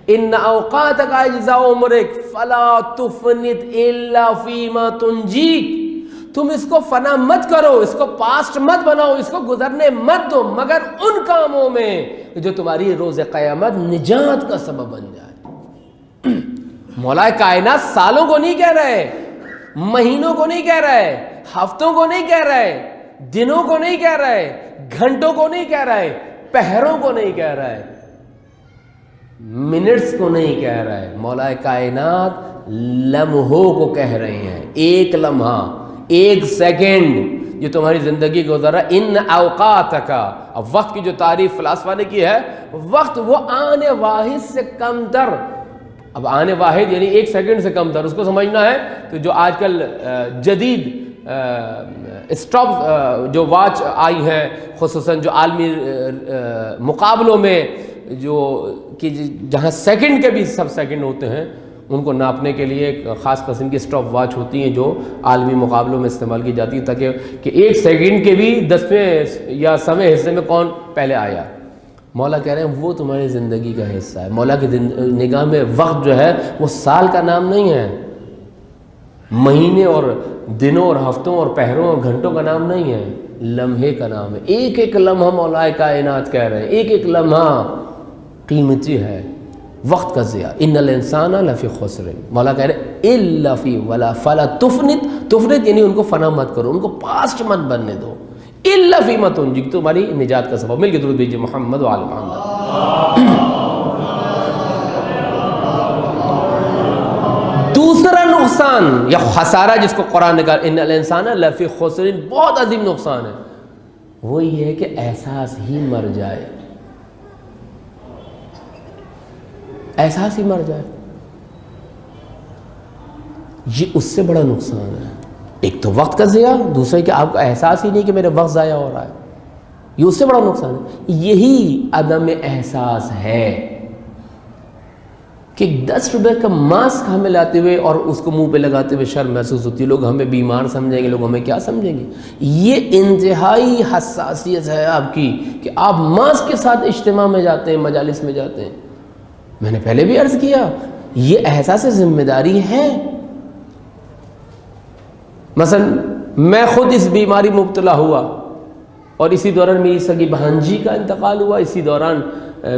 ان اوقاتک اجزاء عمرک فلا تفنت الا فیما تنجیک, تم اس کو فنا مت کرو, اس کو پاسٹ مت بناؤ, اس کو گزرنے مت دو مگر ان کاموں میں جو تمہاری روز قیامت نجات کا سبب بن جائے. مولا کائنات سالوں کو نہیں کہہ رہے, مہینوں کو نہیں کہہ رہے, ہفتوں کو نہیں کہہ رہے, دنوں کو نہیں کہہ رہے, گھنٹوں کو نہیں کہہ رہے, پہروں کو نہیں کہہ رہے, منٹس کو نہیں کہہ رہے. مولا کائنات لمحوں کو کہہ رہے ہیں. ایک لمحہ, ایک سیکنڈ جو تمہاری زندگی کو گزر رہا ہے. ان اوقاتک, اب وقت کی جو تعریف فلاسفہ نے کی ہے, وقت وہ آن واحد سے کم تر. اب آن واحد یعنی ایک سیکنڈ سے کم تر, اس کو سمجھنا ہے تو جو آج کل جدید اسٹاپ جو واچ آئی ہیں, خصوصاً جو عالمی مقابلوں میں جو کہ جہاں سیکنڈ کے بھی سب سیکنڈ ہوتے ہیں, ان کو ناپنے کے لیے ایک خاص قسم کی اسٹاپ واچ ہوتی ہیں جو عالمی مقابلوں میں استعمال کی جاتی ہیں, تاکہ کہ ایک سیکنڈ کے بھی 10ویں یا 100ویں حصے میں کون پہلے آیا. مولا کہہ رہے ہیں وہ تمہاری زندگی کا حصہ ہے. مولا کی نگاہ میں وقت جو ہے وہ سال کا نام نہیں ہے, مہینے اور دنوں اور ہفتوں اور پہروں اور گھنٹوں کا نام نہیں ہے, لمحے کا نام ہے. ایک ایک لمحہ مولا کائنات کہہ رہے ہیں, ایک ایک لمحہ قیمتی ہے. وقت کا ضیاع, ان الانسان لفی خسر, مولا کہہ رہے الا فی ولا فلا تفنت, تفنت یعنی ان کو فنا مت کرو, ان کو پاسٹ مت بننے دو. الا فیما تنجیک, تمہاری نجات کا سبب. مل کے درود بھیجیے محمد و آل محمد. دوسرا نقصان یا خسارہ جس کو قرآن نے کہا ان الانسان لفی خسر, بہت عظیم نقصان ہے, وہ یہ ہے کہ احساس ہی مر جائے, احساس ہی مر جائے. یہ اس سے بڑا نقصان ہے. ایک تو وقت کا ضیاع, دوسرا کہ آپ کا احساس ہی نہیں کہ میرے وقت ضائع ہو رہا ہے, یہ اس سے بڑا نقصان ہے. یہی عدم احساس ہے کہ 10 روپے کا ماسک ہمیں لاتے ہوئے اور اس کو منہ پہ لگاتے ہوئے شرم محسوس ہوتی ہے, لوگ ہمیں بیمار سمجھیں گے, لوگ ہمیں کیا سمجھیں گے. یہ انتہائی حساسیت ہے آپ کی کہ آپ ماسک کے ساتھ اجتماع میں جاتے ہیں, مجالس میں جاتے ہیں. میں نے پہلے بھی عرض کیا, یہ احساس ذمہ داری ہے. مثلا میں خود اس بیماری مبتلا ہوا اور اسی دوران میری سگی بہنجی کا انتقال ہوا, اسی دوران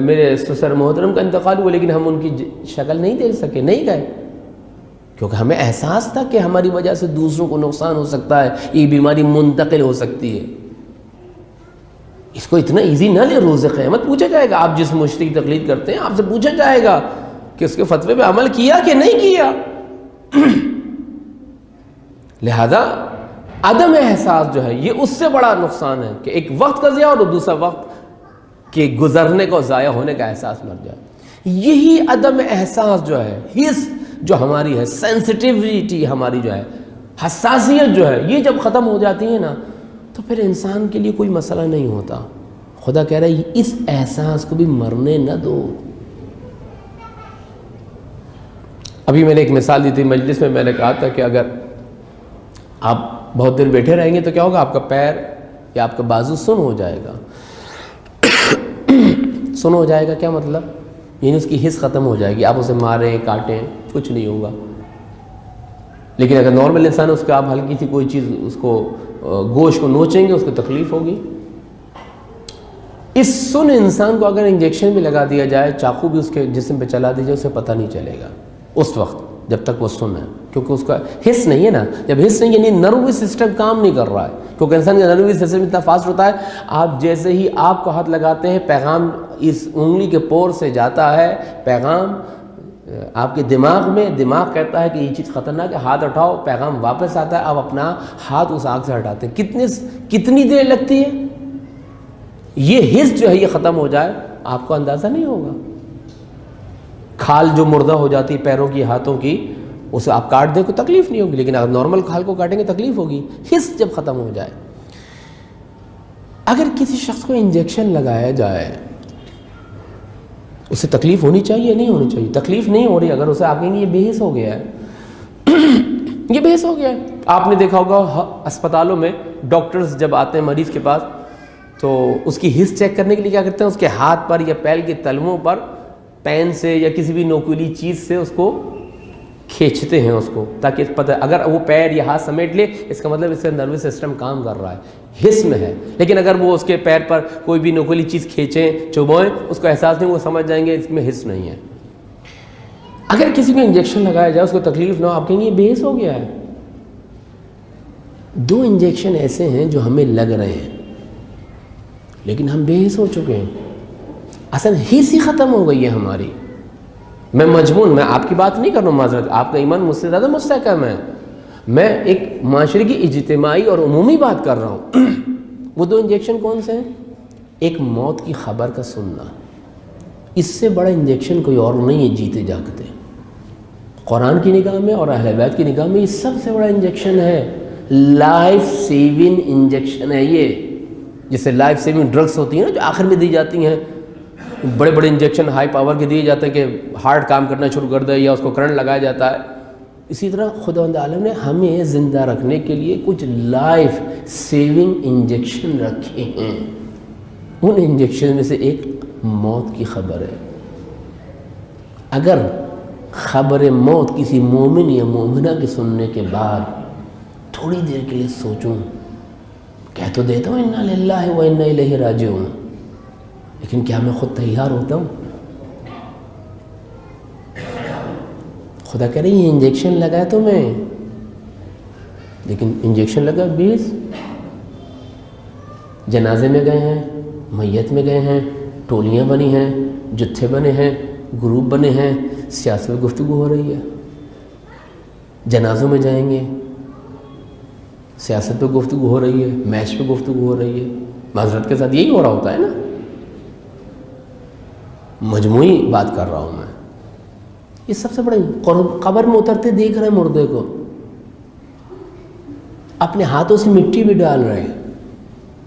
میرے سسر محترم کا انتقال ہوا, لیکن ہم ان کی شکل نہیں دیکھ سکے, نہیں گئے, کیونکہ ہمیں احساس تھا کہ ہماری وجہ سے دوسروں کو نقصان ہو سکتا ہے, یہ بیماری منتقل ہو سکتی ہے. اس کو اتنا ایزی نہ لے. روز قیامت پوچھا جائے گا, آپ جس مشتری کی تقلید کرتے ہیں آپ سے پوچھا جائے گا کہ اس کے فتوے پہ عمل کیا کہ نہیں کیا. لہذا عدم احساس جو ہے یہ اس سے بڑا نقصان ہے کہ ایک وقت کا ضیاع اور دوسرا وقت کے گزرنے کو ضائع ہونے کا احساس مر جائے. یہی عدم احساس جو ہے, حس جو ہماری ہے, سینسٹیوٹی ہماری جو ہے, حساسیت جو ہے, یہ جب ختم ہو جاتی ہے نا تو پھر انسان کے لیے کوئی مسئلہ نہیں ہوتا. خدا کہہ رہا ہے اس احساس کو بھی مرنے نہ دو. ابھی میں نے ایک مثال دی تھی مجلس میں, میں نے کہا تھا کہ اگر آپ بہت دیر بیٹھے رہیں گے تو کیا ہوگا, آپ کا پیر یا آپ کا بازو سن ہو جائے گا. سن ہو جائے گا کیا مطلب, یعنی اس کی حس ختم ہو جائے گی. آپ اسے ماریں کاٹیں کچھ نہیں ہوگا. لیکن اگر نارمل انسان ہے اس کا آپ ہلکی سی کوئی چیز اس کو گوشت کو نوچیں گے اس کو تکلیف ہوگی. اس سن انسان کو اگر انجیکشن بھی لگا دیا جائے, چاقو بھی اس کے جسم پہ چلا دی جائے, اسے پتہ نہیں چلے گا اس وقت جب تک وہ سن ہے, کیونکہ اس کا حس نہیں ہے نا. جب حس نہیں یعنی نروس سسٹم کام نہیں کر رہا ہے, کیونکہ انسان کا نروس سسٹم اتنا فاسٹ ہوتا ہے. آپ جیسے ہی آپ کو ہاتھ لگاتے ہیں پیغام اس انگلی کے پور سے جاتا ہے, پیغام آپ کے دماغ میں، دماغ کہتا ہے کہ یہ چیز خطرناک ہے، ہاتھ اٹھاؤ، پیغام واپس آتا ہے، آپ اپنا ہاتھ اس آگ سے ہٹاتے ہیں. کتنی دیر لگتی ہے؟ یہ حس جو ہے یہ ختم ہو جائے آپ کو اندازہ نہیں ہوگا. کھال جو مردہ ہو جاتی ہے پیروں کی، ہاتھوں کی، اسے آپ کاٹ دیں کوئی تکلیف نہیں ہوگی، لیکن اگر نارمل کھال کو کاٹیں گے تکلیف ہوگی. حس جب ختم ہو جائے. اگر کسی شخص کو انجیکشن لگایا جائے اسے تکلیف ہونی چاہیے نہیں ہونی چاہیے؟ تکلیف نہیں ہو رہی. اگر اسے آپ کہیں گے یہ بے حس ہو گیا ہے یہ بے حس ہو گیا ہے. آپ نے دیکھا ہوگا اسپتالوں میں ڈاکٹرز جب آتے ہیں مریض کے پاس تو اس کی حس چیک کرنے کے لیے کیا کرتے ہیں، اس کے ہاتھ پر یا پیر کے تلووں پر پین سے یا کسی بھی نوکیلی چیز سے اس کو کھینچتے ہیں اس کو، تاکہ پتہ اگر وہ پیر یا ہاتھ سمیٹ لے اس کا مطلب اس کا نروس سسٹم کام کر رہا ہے، حس میں ہے. لیکن اگر وہ اس کے پیر پر کوئی بھی نوکیلی چیز کھینچیں چبوئیں اس کو احساس نہیں، وہ سمجھ جائیں گے اس میں حس نہیں ہے. اگر کسی کو انجیکشن لگایا جائے اس کو تکلیف نہ ہو، آپ کہیں گے یہ بے حس ہو گیا ہے. 2 انجیکشن ایسے ہیں جو ہمیں لگ رہے ہیں لیکن ہم بے حس ہو چکے ہیں. اصل حس ہی ختم ہو گئی ہے ہماری. میں مجموعاً، میں آپ کی بات نہیں کر رہا ہوں، معذرت، آپ کا ایمان مجھ سے زیادہ مستحکم ہے. میں ایک معاشرے کی اجتماعی اور عمومی بات کر رہا ہوں. وہ 2 انجیکشن کون سے ہیں؟ ایک موت کی خبر کا سننا. اس سے بڑا انجیکشن کوئی اور نہیں ہے جیتے جاگتے. قرآن کی نگاہ میں اور اہل بیت کی نگاہ میں یہ سب سے بڑا انجیکشن ہے. لائف سیونگ انجیکشن ہے یہ. جیسے لائف سیونگ ڈرگس ہوتی ہیں نا جو آخر میں دی جاتی ہیں، بڑے بڑے انجیکشن ہائی پاور کے دیے جاتے ہیں کہ ہارٹ کام کرنا شروع کر دے یا اس کو کرنٹ لگایا جاتا ہے. اسی طرح خداوند عالم نے ہمیں زندہ رکھنے کے لیے کچھ لائف سیونگ انجیکشن رکھے ہیں. ان انجیکشن میں سے ایک موت کی خبر ہے. اگر خبر موت کسی مومن یا مومنہ کے سننے کے بعد تھوڑی دیر کے لیے سوچوں، کہہ تو دیتا ہوں انا للہ و انا الیہ راجعون، لیکن کیا میں خود تیار ہوتا ہوں؟ خدا کہہ رہی یہ انجیکشن لگا تو میں، لیکن انجیکشن لگا 20. جنازے میں گئے ہیں، میت میں گئے ہیں، ٹولیاں بنی ہیں، جتھے بنے ہیں، گروپ بنے ہیں، سیاست میں گفتگو ہو رہی ہے. جنازوں میں جائیں گے، سیاست پہ گفتگو ہو رہی ہے، میچ پہ گفتگو ہو رہی ہے. معذرت کے ساتھ یہی ہو رہا ہوتا ہے نا. مجموعی بات کر رہا ہوں میں. یہ سب سے بڑا قبر میں اترتے دیکھ رہے ہیں مردے کو، اپنے ہاتھوں سے مٹی بھی ڈال رہے ہیں،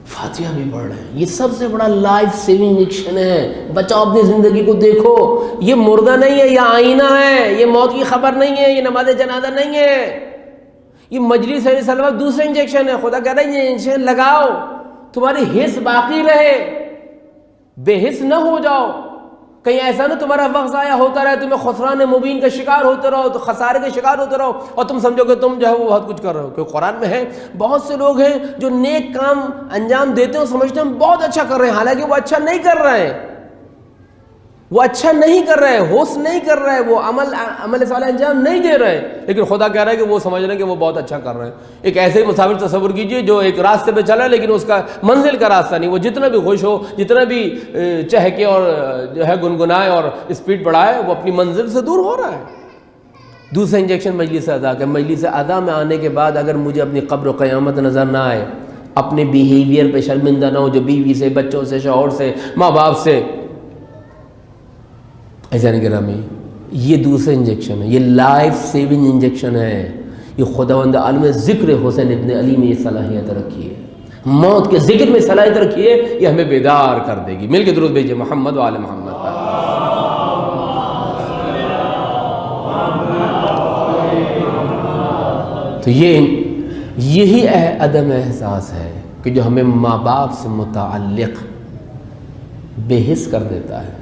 فاتحہ بھی پڑھ رہے ہیں. یہ سب سے بڑا لائف سیونگ انجیکشن ہے. بچاؤ اپنی زندگی کو. دیکھو یہ مردہ نہیں ہے، یہ آئینہ ہے. یہ موت کی خبر نہیں ہے، یہ نماز جنازہ نہیں ہے، یہ مجلس سلوات دوسرے انجیکشن ہے. خدا کہہ رہا ہے یہ انجیکشن لگاؤ، تمہاری حس باقی رہے، بے حس نہ ہو جاؤ. کہیں ایسا نہ تمہارا وقت ضائع ہوتا رہے، تمہیں خسران مبین کا شکار ہوتے رہو، تو خسارے کے شکار ہوتے رہو اور تم سمجھو کہ تم جو ہے وہ بہت کچھ کر رہے ہو. کیونکہ قرآن میں ہے بہت سے لوگ ہیں جو نیک کام انجام دیتے ہیں، سمجھتے ہیں بہت اچھا کر رہے ہیں، حالانکہ وہ اچھا نہیں کر رہے ہیں. وہ اچھا نہیں کر رہے، ہوش نہیں کر رہے، وہ عمل صالح انجام نہیں دے رہے، لیکن خدا کہہ رہا ہے کہ وہ سمجھ رہے ہیں کہ وہ بہت اچھا کر رہے ہیں. ایک ایسے ہی مسافر تصور کیجئے جو ایک راستے پہ چلا لیکن اس کا منزل کا راستہ نہیں. وہ جتنا بھی خوش ہو، جتنا بھی چہکے اور جو ہے گنگنائے اور اسپیڈ بڑھائے، وہ اپنی منزل سے دور ہو رہا ہے. دوسرا انجیکشن مجلس ادا کا. مجلس ادا میں آنے کے بعد اگر مجھے اپنی قبر و قیامت نظر نہ آئے، اپنے بیہیویئر پہ شرمندہ نہ ہو جو بیوی سے، بچوں سے، شوہر سے، ماں باپ سے، عزیزان گرامی، یہ دوسرا انجیکشن ہے. یہ لائف سیونگ انجیکشن ہے. یہ خداوند عالم ذکر حسین ابن علی میں یہ صلاحیت رکھی ہے. موت کے ذکر میں صلاحیت رکھی ہے. یہ ہمیں بیدار کر دے گی. مل کے درود بھیجئے محمد و آل محمد پر. تو یہی عدم احساس ہے کہ جو ہمیں ماں باپ سے متعلق بے حس کر دیتا ہے.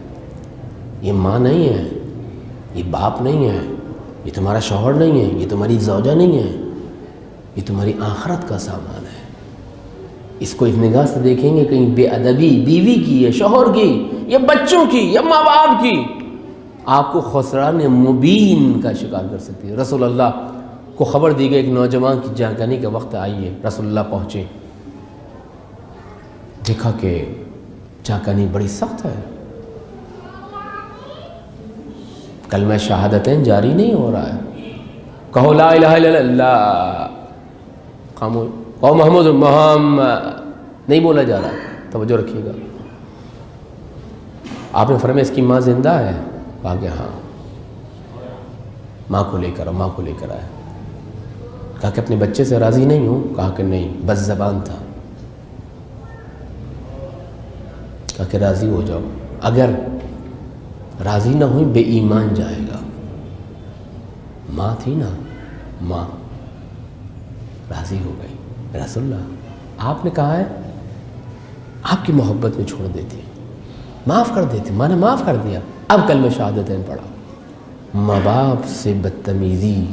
یہ ماں نہیں ہے، یہ باپ نہیں ہے، یہ تمہارا شوہر نہیں ہے، یہ تمہاری زوجہ نہیں ہے، یہ تمہاری آخرت کا سامان ہے. اس کو اس نگاہ سے دیکھیں گے کہیں بے ادبی بیوی کی یا شوہر کی یا بچوں کی یا ماں باپ کی آپ کو خسران مبین کا شکار کر سکتی ہے. رسول اللہ کو خبر دی گئی ایک نوجوان کی جاگنے کا وقت آئی ہے. رسول اللہ پہنچے، دیکھا کہ جاگنی بڑی سخت ہے. کلمہ شہادتین جاری نہیں ہو رہا ہے. کہو لا الہ الا اللہ، خاموش. کہو محمد نہیں بولا جا رہا. توجہ رکھیے گا. آپ نے فرمایا اس کی ماں زندہ ہے؟ کہا کہ ہاں. ماں کو لے کر ماں کو لے کر آئے. کہا کہ اپنے بچے سے راضی نہیں ہوں؟ کہا کہ نہیں، بس زبان تھا. کہا کہ راضی ہو جاؤ. اگر راضی نہ ہوئی بے ایمان جائے گا. ماں تھی نا، ماں راضی ہو گئی. رسول اللہ آپ نے کہا ہے آپ کی محبت میں چھوڑ دیتی، معاف کر دیتی. میں نے معاف کر دیا. اب کلمہ شہادتین پڑھا. ماں باپ سے بدتمیزی،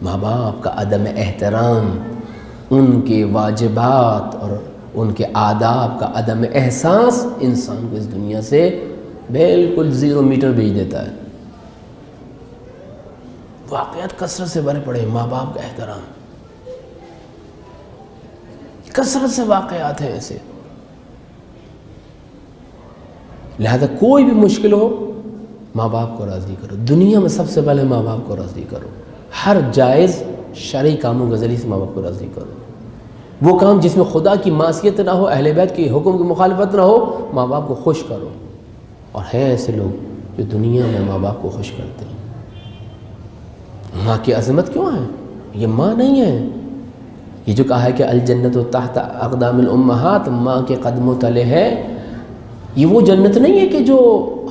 ماں باپ کا عدم احترام، ان کے واجبات اور ان کے آداب کا عدم احساس انسان کو اس دنیا سے بالکل 0 میٹر بھیج دیتا ہے. واقعات کثرت سے بھرے پڑے. ماں باپ کا احترام، کثرت سے واقعات ہیں ایسے. لہذا کوئی بھی مشکل ہو ماں باپ کو راضی کرو. دنیا میں سب سے پہلے ماں باپ کو راضی کرو. ہر جائز شرعی کاموں کے ذریعے سے ماں باپ کو راضی کرو. وہ کام جس میں خدا کی معصیت نہ ہو، اہل بیت کے حکم کی مخالفت نہ ہو، ماں باپ کو خوش کرو. اور ہیں ایسے لوگ جو دنیا میں ماں باپ کو خوش کرتے ہیں. ماں کی عظمت کیوں ہے؟ یہ ماں نہیں ہے. یہ جو کہا ہے کہ الجنت تحت اقدام الامہات، ماں کے قدموں تلے ہے، یہ وہ جنت نہیں ہے کہ جو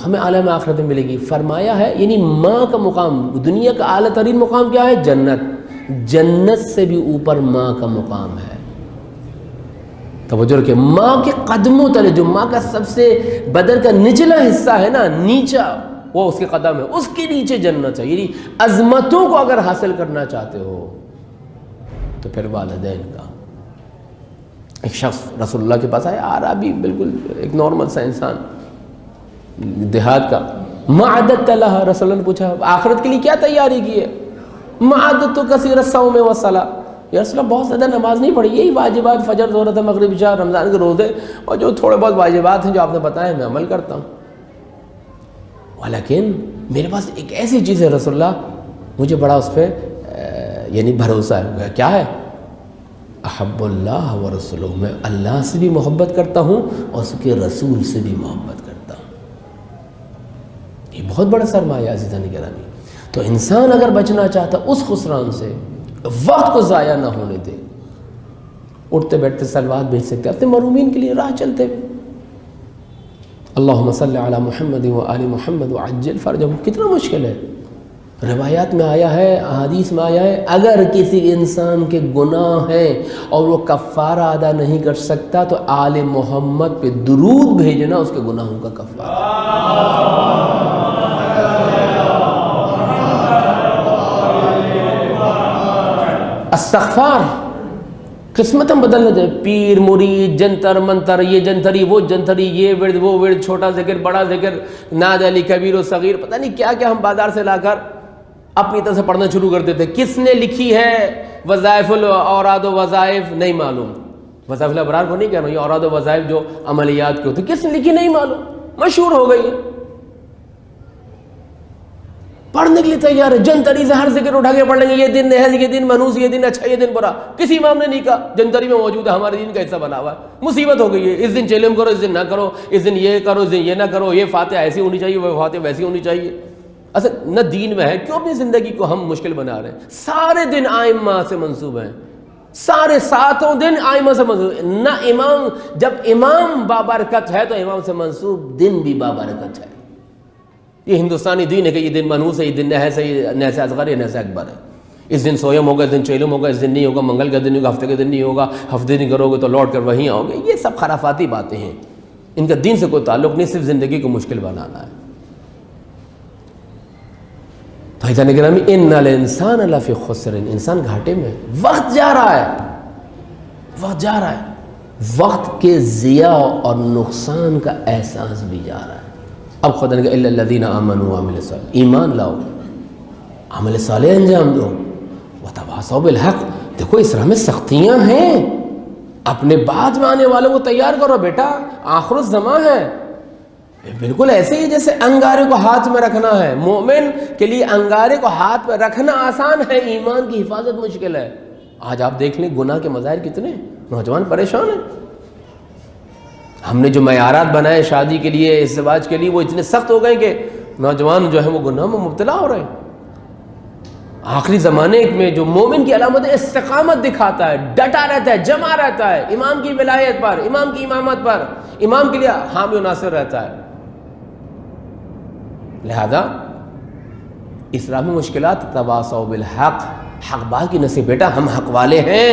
ہمیں عالم آخرت میں ملے گی. فرمایا ہے یعنی ماں کا مقام، دنیا کا اعلیٰ ترین مقام کیا ہے؟ جنت. جنت سے بھی اوپر ماں کا مقام ہے. توجہ رکھیں. ماں کے قدموں تلے، جو ماں کا سب سے بدن کا نچلا حصہ ہے نا، نیچا، وہ اس کے قدم ہے، اس کے نیچے جنت ہے. یعنی عظمتوں کو اگر حاصل کرنا چاہتے ہو تو پھر والدین کا. ایک شخص رسول اللہ کے پاس آیا، عربی، بالکل ایک نارمل سا انسان دیہات کا. ما عددت لها، رسول اللہ نے پوچھا آخرت کے لیے کیا تیاری کی ہے؟ ما عددت کثیر الصوم والصلاۃ، یا رسول اللہ بہت زیادہ نماز نہیں پڑھی، یہی واجبات فجر، ظہر، مغرب، عشاء، رمضان کے روزے اور جو تھوڑے بہت واجبات ہیں جو آپ نے بتائے میں عمل کرتا ہوں. لیکن میرے پاس ایک ایسی چیز ہے رسول اللہ، مجھے بڑا اس پہ یعنی بھروسہ ہے. کیا ہے؟ احب اللہ و رسولہ، میں اللہ سے بھی محبت کرتا ہوں اور اس کے رسول سے بھی محبت کرتا ہوں. یہ بہت بڑا سرمایہ عزیزان گرامی. تو انسان اگر بچنا چاہتا اس خسران سے، وقت کو ضائع نہ ہونے دے. اٹھتے بیٹھتے سلوات بھیج سکتے اپنے محرومین کے لیے راہ چلتے ہوئے. اللہم صلی علی محمد و آل محمد وعجل فرجہم. کتنا مشکل ہے. روایات میں آیا ہے، احادیث میں آیا ہے، اگر کسی انسان کے گناہ ہیں اور وہ کفارہ ادا نہیں کر سکتا تو آل محمد پہ درود بھیجنا اس کے گناہوں کا کفارہ. استغفار قسمت ہم بدلنا دے. پیر مرید، جنتر منتر، یہ جنتری وہ جنتری، یہ ورد وہ ورد، چھوٹا ذکر بڑا ذکر، ناد علی کبیر و صغیر، پتہ نہیں کیا کیا ہم بازار سے لا کر اپنی طرح سے پڑھنا شروع کر دیتے. کس نے لکھی ہے وظائف الاوراد و وظائف نہیں معلوم. وظائف الابرار کو نہیں کہہ رہا ہوں، یہ اوراد و وظائف جو عملیات کے ہوتے کس نے لکھی نہیں معلوم، مشہور ہو گئی ہے. پڑھنے کے لیے تیار ہے، جنتری سے ہر ذکر اٹھا کے پڑھ لیں گے. یہ دن ہے، یہ دن منوس، یہ دن اچھا، یہ دن برا. کسی امام نے نہیں کہا جنتری میں موجود ہے، ہمارے دین کا حصہ بنا ہوا ہے. مصیبت ہو گئی ہے. اس دن چیلم کرو، اس دن نہ کرو، اس دن یہ کرو، اس دن یہ نہ کرو، یہ فاتحہ ایسی ہونی چاہیے، وہ فاتحہ ویسی ہونی چاہیے. اصل نہ دین میں ہے، کیوں اپنی زندگی کو ہم مشکل بنا رہے ہیں؟ سارے دن آئمہ سے منسوب ہیں، سارے 7 دن آئمہ سے منسوب. نہ امام، جب امام بابرکت ہے تو امام سے منسوب دن بھی بابرکت ہے. یہ ہندوستانی دین ہے کہ یہ دن منحوس ہے، یہ دن نحس ہے، یہ نحس اصغر ہے، یہ نحس اکبر ہے. اس دن سویم ہوگا، اس دن چیلم ہوگا، اس دن نہیں ہوگا، منگل کا دن نہیں ہوگا، ہفتے کا دن نہیں ہوگا، ہفتے نہیں کرو گے تو لوٹ کر وہیں آؤ گے. یہ سب خرافاتی باتیں ہیں، ان کا دین سے کوئی تعلق نہیں، صرف زندگی کو مشکل بنانا ہے. تو ایسا نگرامی ان الانسان لفی خسر، انسان گھاٹے میں. وقت جا رہا ہے، وقت جا رہا ہے، وقت کے ضیاع اور نقصان کا احساس بھی جا رہا ہے. اب خدا نے کہا الا الذین آمنوا وعملوا الصالحات، ایمان لاؤ، عمل صالح انجام دو، وتواصوا بالحق. دیکھو اس راہ میں سختیاں ہیں، اپنے بعد میں آنے والوں کو تیار کرو بیٹا، آخر الزمان ہے. بالکل ایسے ہی جیسے انگارے کو ہاتھ میں رکھنا ہے، مومن کے لیے انگارے کو ہاتھ میں رکھنا آسان ہے، ایمان کی حفاظت مشکل ہے۔ آج آپ دیکھ لیں گناہ کے مظاہر کتنے، نوجوان پریشان ہیں۔ ہم نے جو معیارات بنائے شادی کے لیے، ازدواج کے لیے، وہ اتنے سخت ہو گئے کہ نوجوان جو ہے وہ گناہ میں مبتلا ہو رہے ہیں۔ آخری زمانے میں جو مومن کی علامت ہے، استقامت دکھاتا ہے، ڈٹا رہتا ہے، جمع رہتا ہے امام کی ولایت پر، امام کی امامت پر، امام کے لیے حامی و ناصر رہتا ہے۔ لہذا اسلامی مشکلات، تواصوا بالحق، حق بات کی نصیحت۔ بیٹا ہم حق والے ہیں،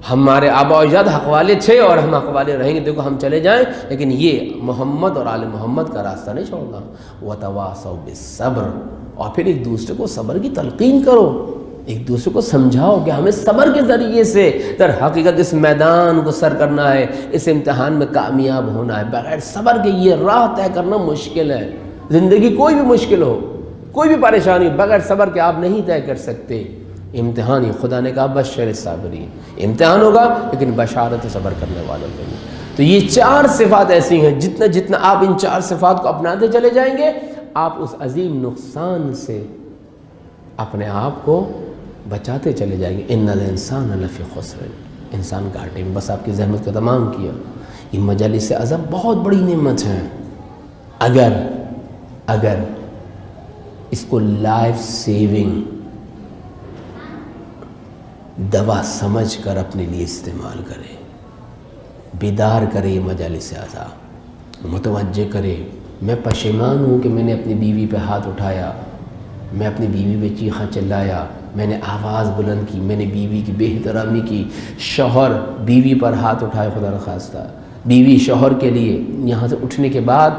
ہمارے آبا و اجداد حق والے تھے اور ہم حق والے رہیں گے۔ دیکھو ہم چلے جائیں لیکن یہ محمد اور آل محمد کا راستہ نہیں چھوڑنا۔ وتواصوا بالصبر، اور پھر ایک دوسرے کو صبر کی تلقین کرو، ایک دوسرے کو سمجھاؤ کہ ہمیں صبر کے ذریعے سے در حقیقت اس میدان کو سر کرنا ہے، اس امتحان میں کامیاب ہونا ہے۔ بغیر صبر کے یہ راہ طے کرنا مشکل ہے۔ زندگی کوئی بھی مشکل ہو، کوئی بھی پریشانی، بغیر صبر کے آپ نہیں طے کر سکتے۔ امتحان ہی خدا نے کہا بشر الصابرین، امتحان ہوگا لیکن بشارت صبر کرنے والوں کے لیے۔ تو یہ 4 صفات ایسی ہیں، جتنا آپ ان 4 صفات کو اپناتے چلے جائیں گے، آپ اس عظیم نقصان سے اپنے آپ کو بچاتے چلے جائیں گے۔ ان الانسان لفی خسر، انسان گھاٹے میں۔ بس آپ کی زحمت کو تمام کیا۔ یہ مجالس عظم بہت بڑی نعمت ہے، اگر اس کو لائف سیونگ دوا سمجھ کر اپنے لیے استعمال کرے، بیدار کرے یہ مجالس عظام، متوجہ کرے۔ میں پشیمان ہوں کہ میں نے اپنی بیوی پہ ہاتھ اٹھایا، میں اپنی بیوی پہ چیخا چلایا، میں نے آواز بلند کی، میں نے بیوی کی بے احترامی کی، شوہر بیوی پر ہاتھ اٹھائے، خدا نخواستہ بیوی شوہر کے لیے یہاں سے اٹھنے کے بعد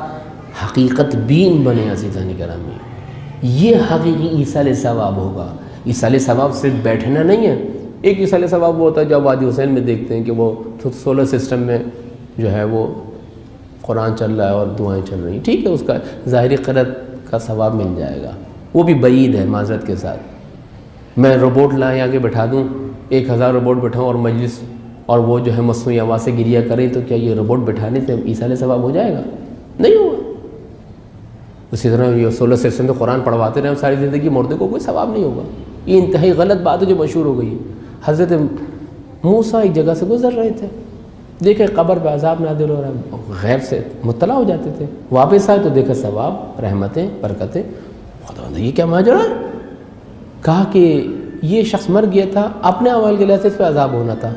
حقیقت بین بنے۔ عزیزان گرامی، یہ حقیقی ایصال ثواب ہوگا۔ ایصال ثواب صرف بیٹھنا نہیں ہے۔ ایک ایصال ثواب وہ ہوتا ہے جو وادی حسین میں دیکھتے ہیں کہ وہ سولر سسٹم میں جو ہے وہ قرآن چل رہا ہے اور دعائیں چل رہی ہیں، ٹھیک ہے، اس کا ظاہری قرت کا ثواب مل جائے گا، وہ بھی بعید ہے معذرت کے ساتھ۔ میں روبوٹ لائیں آگے بٹھا دوں، 1000 روبوٹ بٹھاؤں اور مجلس اور وہ جو ہے مصنوعی آواز سے گریہ کریں، تو کیا یہ روبوٹ بٹھانے سے ایصال ثواب ہو جائے گا؟ نہیں ہوگا۔ اسی طرح یہ سولر سسٹم تو قرآن پڑھواتے رہے ساری زندگی، مردے کو کوئی ثواب نہیں ہوگا۔ یہ انتہائی غلط بات ہے جو مشہور ہو گئی ہے۔ حضرت موسیٰ ایک جگہ سے گزر رہے تھے، دیکھے قبر پہ عذاب نازل ہو رہا ہے، غیب سے مطلع ہو جاتے تھے، واپس آئے تو دیکھے ثواب، رحمتیں، برکتیں۔ خدا یہ کیا ماجرا ہے؟ کہا کہ یہ شخص مر گیا تھا، اپنے اعمال کے لحاظ سے اس پہ عذاب ہونا تھا،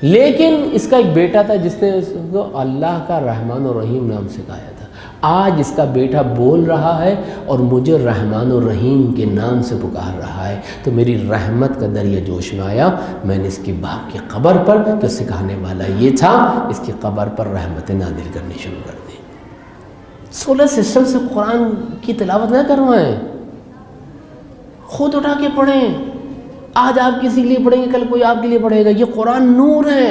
لیکن اس کا ایک بیٹا تھا جس نے اس کو اللہ کا رحمان الرحیم نام سکھایا تھا۔ آج اس کا بیٹا بول رہا ہے اور مجھے رحمان الرحیم کے نام سے پکار رہا ہے، تو میری رحمت کا دریا جوش میں آیا، میں نے اس کے باپ کی قبر پر، جو سکھانے والا یہ تھا، اس کی قبر پر رحمتیں نازل کرنی شروع کر دی۔ سولر سسٹم سے قرآن کی تلاوت نہ کروائیں، خود اٹھا کے پڑھیں۔ آج آپ کسی کے لیے پڑھیں گے، کل کوئی آپ کے لیے پڑھے گا۔ یہ قرآن نور ہے۔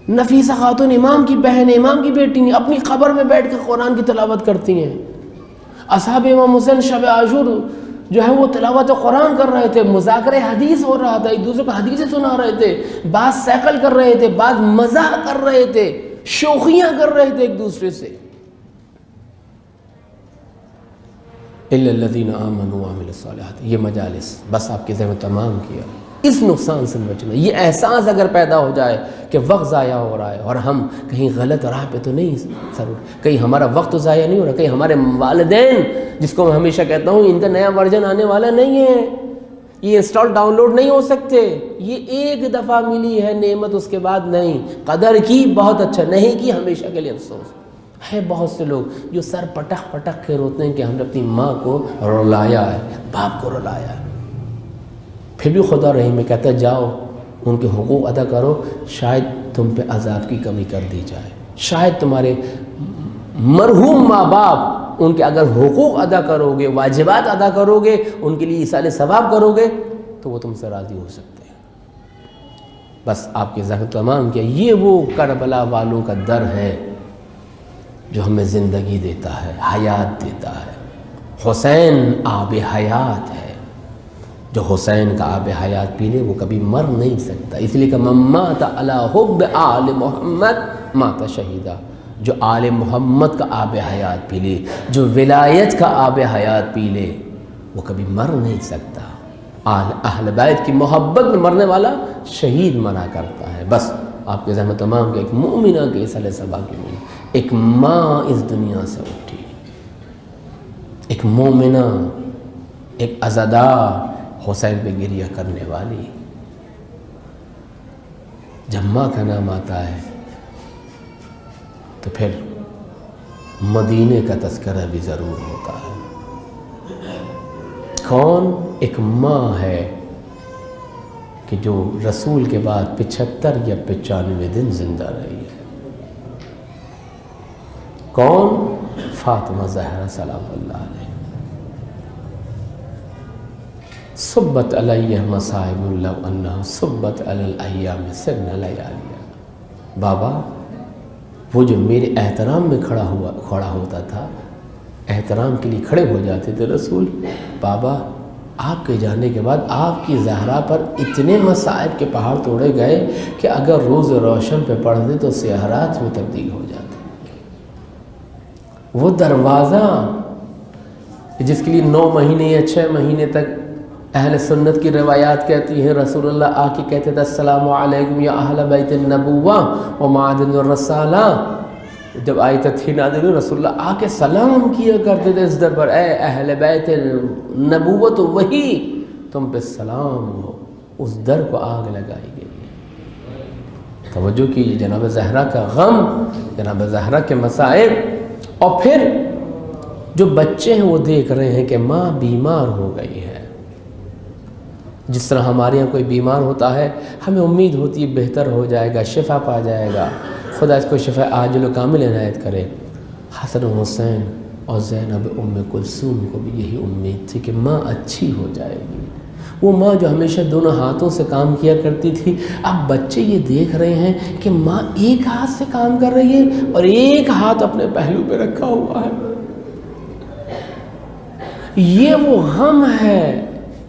نفیسہ خاتون امام کی بہن، امام کی بیٹی نے اپنی قبر میں بیٹھ کے قرآن کی تلاوت کرتی ہیں۔ اصحاب امام حسین شب عاشور جو ہے وہ تلاوت قرآن کر رہے تھے، مذاکرہ حدیث ہو رہا تھا، ایک دوسرے کو حدیثیں سنا رہے تھے، بعض سیکل کر رہے تھے، بعض مزاح کر رہے تھے، شوخیاں کر رہے تھے ایک دوسرے سے۔ الا الذین آمنوا وعملوا الصالحات، یہ مجالس بس آپ کے ذہن میں تمام کیا۔ اس نقصان سے بچنا، یہ احساس اگر پیدا ہو جائے کہ وقت ضائع ہو رہا ہے اور ہم کہیں غلط راہ پہ تو نہیں ضرور، کہیں ہمارا وقت تو ضائع نہیں ہو رہا، کہیں ہمارے والدین جس کو میں ہمیشہ کہتا ہوں ان کا نیا ورژن آنے والا نہیں ہے، یہ انسٹال ڈاؤن لوڈ نہیں ہو سکتے، یہ ایک دفعہ ملی ہے نعمت، اس کے بعد نہیں۔ قدر کی بہت اچھا، نہیں کی ہمیشہ کے لیے افسوس ہے۔ بہت سے لوگ جو سر پٹک پٹک کے روتے ہیں کہ ہم نے اپنی ماں کو رلایا ہے، باپ کو رلایا ہے، پھر بھی خدا رحیم میں کہتا ہے جاؤ ان کے حقوق ادا کرو، شاید تم پہ عذاب کی کمی کر دی جائے، شاید تمہارے مرحوم ماں باپ ان کے اگر حقوق ادا کرو گے، واجبات ادا کرو گے، ان کے لیے ایصال ثواب کرو گے تو وہ تم سے راضی ہو سکتے ہیں۔ بس آپ کے ذہن تمام کیا، یہ وہ کربلا والوں کا در ہے جو ہمیں زندگی دیتا ہے، حیات دیتا ہے۔ حسین آب حیات ہے، جو حسین کا آب حیات پی لے وہ کبھی مر نہیں سکتا، اس لیے کہ من مات علی حب آل محمد مات شہیدہ، جو آل محمد کا آب حیات پی لے، جو ولایت کا آب حیات پی لے، وہ کبھی مر نہیں سکتا۔ اہل بیت کی محبت میں مرنے والا شہید منا کرتا ہے۔ بس آپ کے ذہن میں تمام کہ ایک مومنہ کے سلِ صبا کی ہوئی، ایک ماں اس دنیا سے اٹھی، ایک مومنہ، ایک عزادار حسین پہ گریہ کرنے والی۔ جب ماں کا نام آتا ہے تو پھر مدینے کا تذکرہ بھی ضرور ہوتا ہے۔ کون؟ ایک ماں ہے کہ جو رسول کے بعد 75 یا 95 دن زندہ رہی ہے۔ کون؟ فاطمہ زہرا سلام اللہ علیہ۔ صبت علیہ مصائب لو انہا صبت علی الایام سن لیالیا۔ بابا وہ جو میرے احترام میں کھڑا ہوتا تھا، احترام کے لیے کھڑے ہو جاتے تھے رسول، بابا آپ کے جانے کے بعد آپ کی زہرا پر اتنے مصائب کے پہاڑ توڑے گئے کہ اگر روز روشن پہ پڑھتے تو سیاہ رات میں تبدیل ہو جاتے۔ وہ دروازہ جس کے لیے 9 مہینے یا 6 مہینے تک اہل سنت کی روایات کہتی ہیں رسول اللہ آ کے کہتے تھے السلام علیکم یا اہل بیت النبوہ و معادن الرسالہ۔ جب آیت تھی نازل ہوئی، رسول اللہ آ کے سلام کیا کرتے تھے اس در پر، اے اہل بیت النبوت وہی تم پہ سلام ہو۔ اس در کو آگ لگائی گئی ہے۔ توجہ کیجیے، جناب زہرا کا غم، جناب زہرا کے مصائب، اور پھر جو بچے ہیں وہ دیکھ رہے ہیں کہ ماں بیمار ہو گئی ہے۔ جس طرح ہمارے یہاں کوئی بیمار ہوتا ہے ہمیں امید ہوتی ہے بہتر ہو جائے گا، شفا پا جائے گا، خدا اس کو شفا عاجل و کامل عنایت کرے۔ حسن و حسین اور زینب ام کلثوم کو بھی یہی امید تھی کہ ماں اچھی ہو جائے گی۔ وہ ماں جو ہمیشہ دونوں ہاتھوں سے کام کیا کرتی تھی، اب بچے یہ دیکھ رہے ہیں کہ ماں ایک ہاتھ سے کام کر رہی ہے اور ایک ہاتھ اپنے پہلو پہ رکھا ہوا ہے۔ یہ وہ غم ہے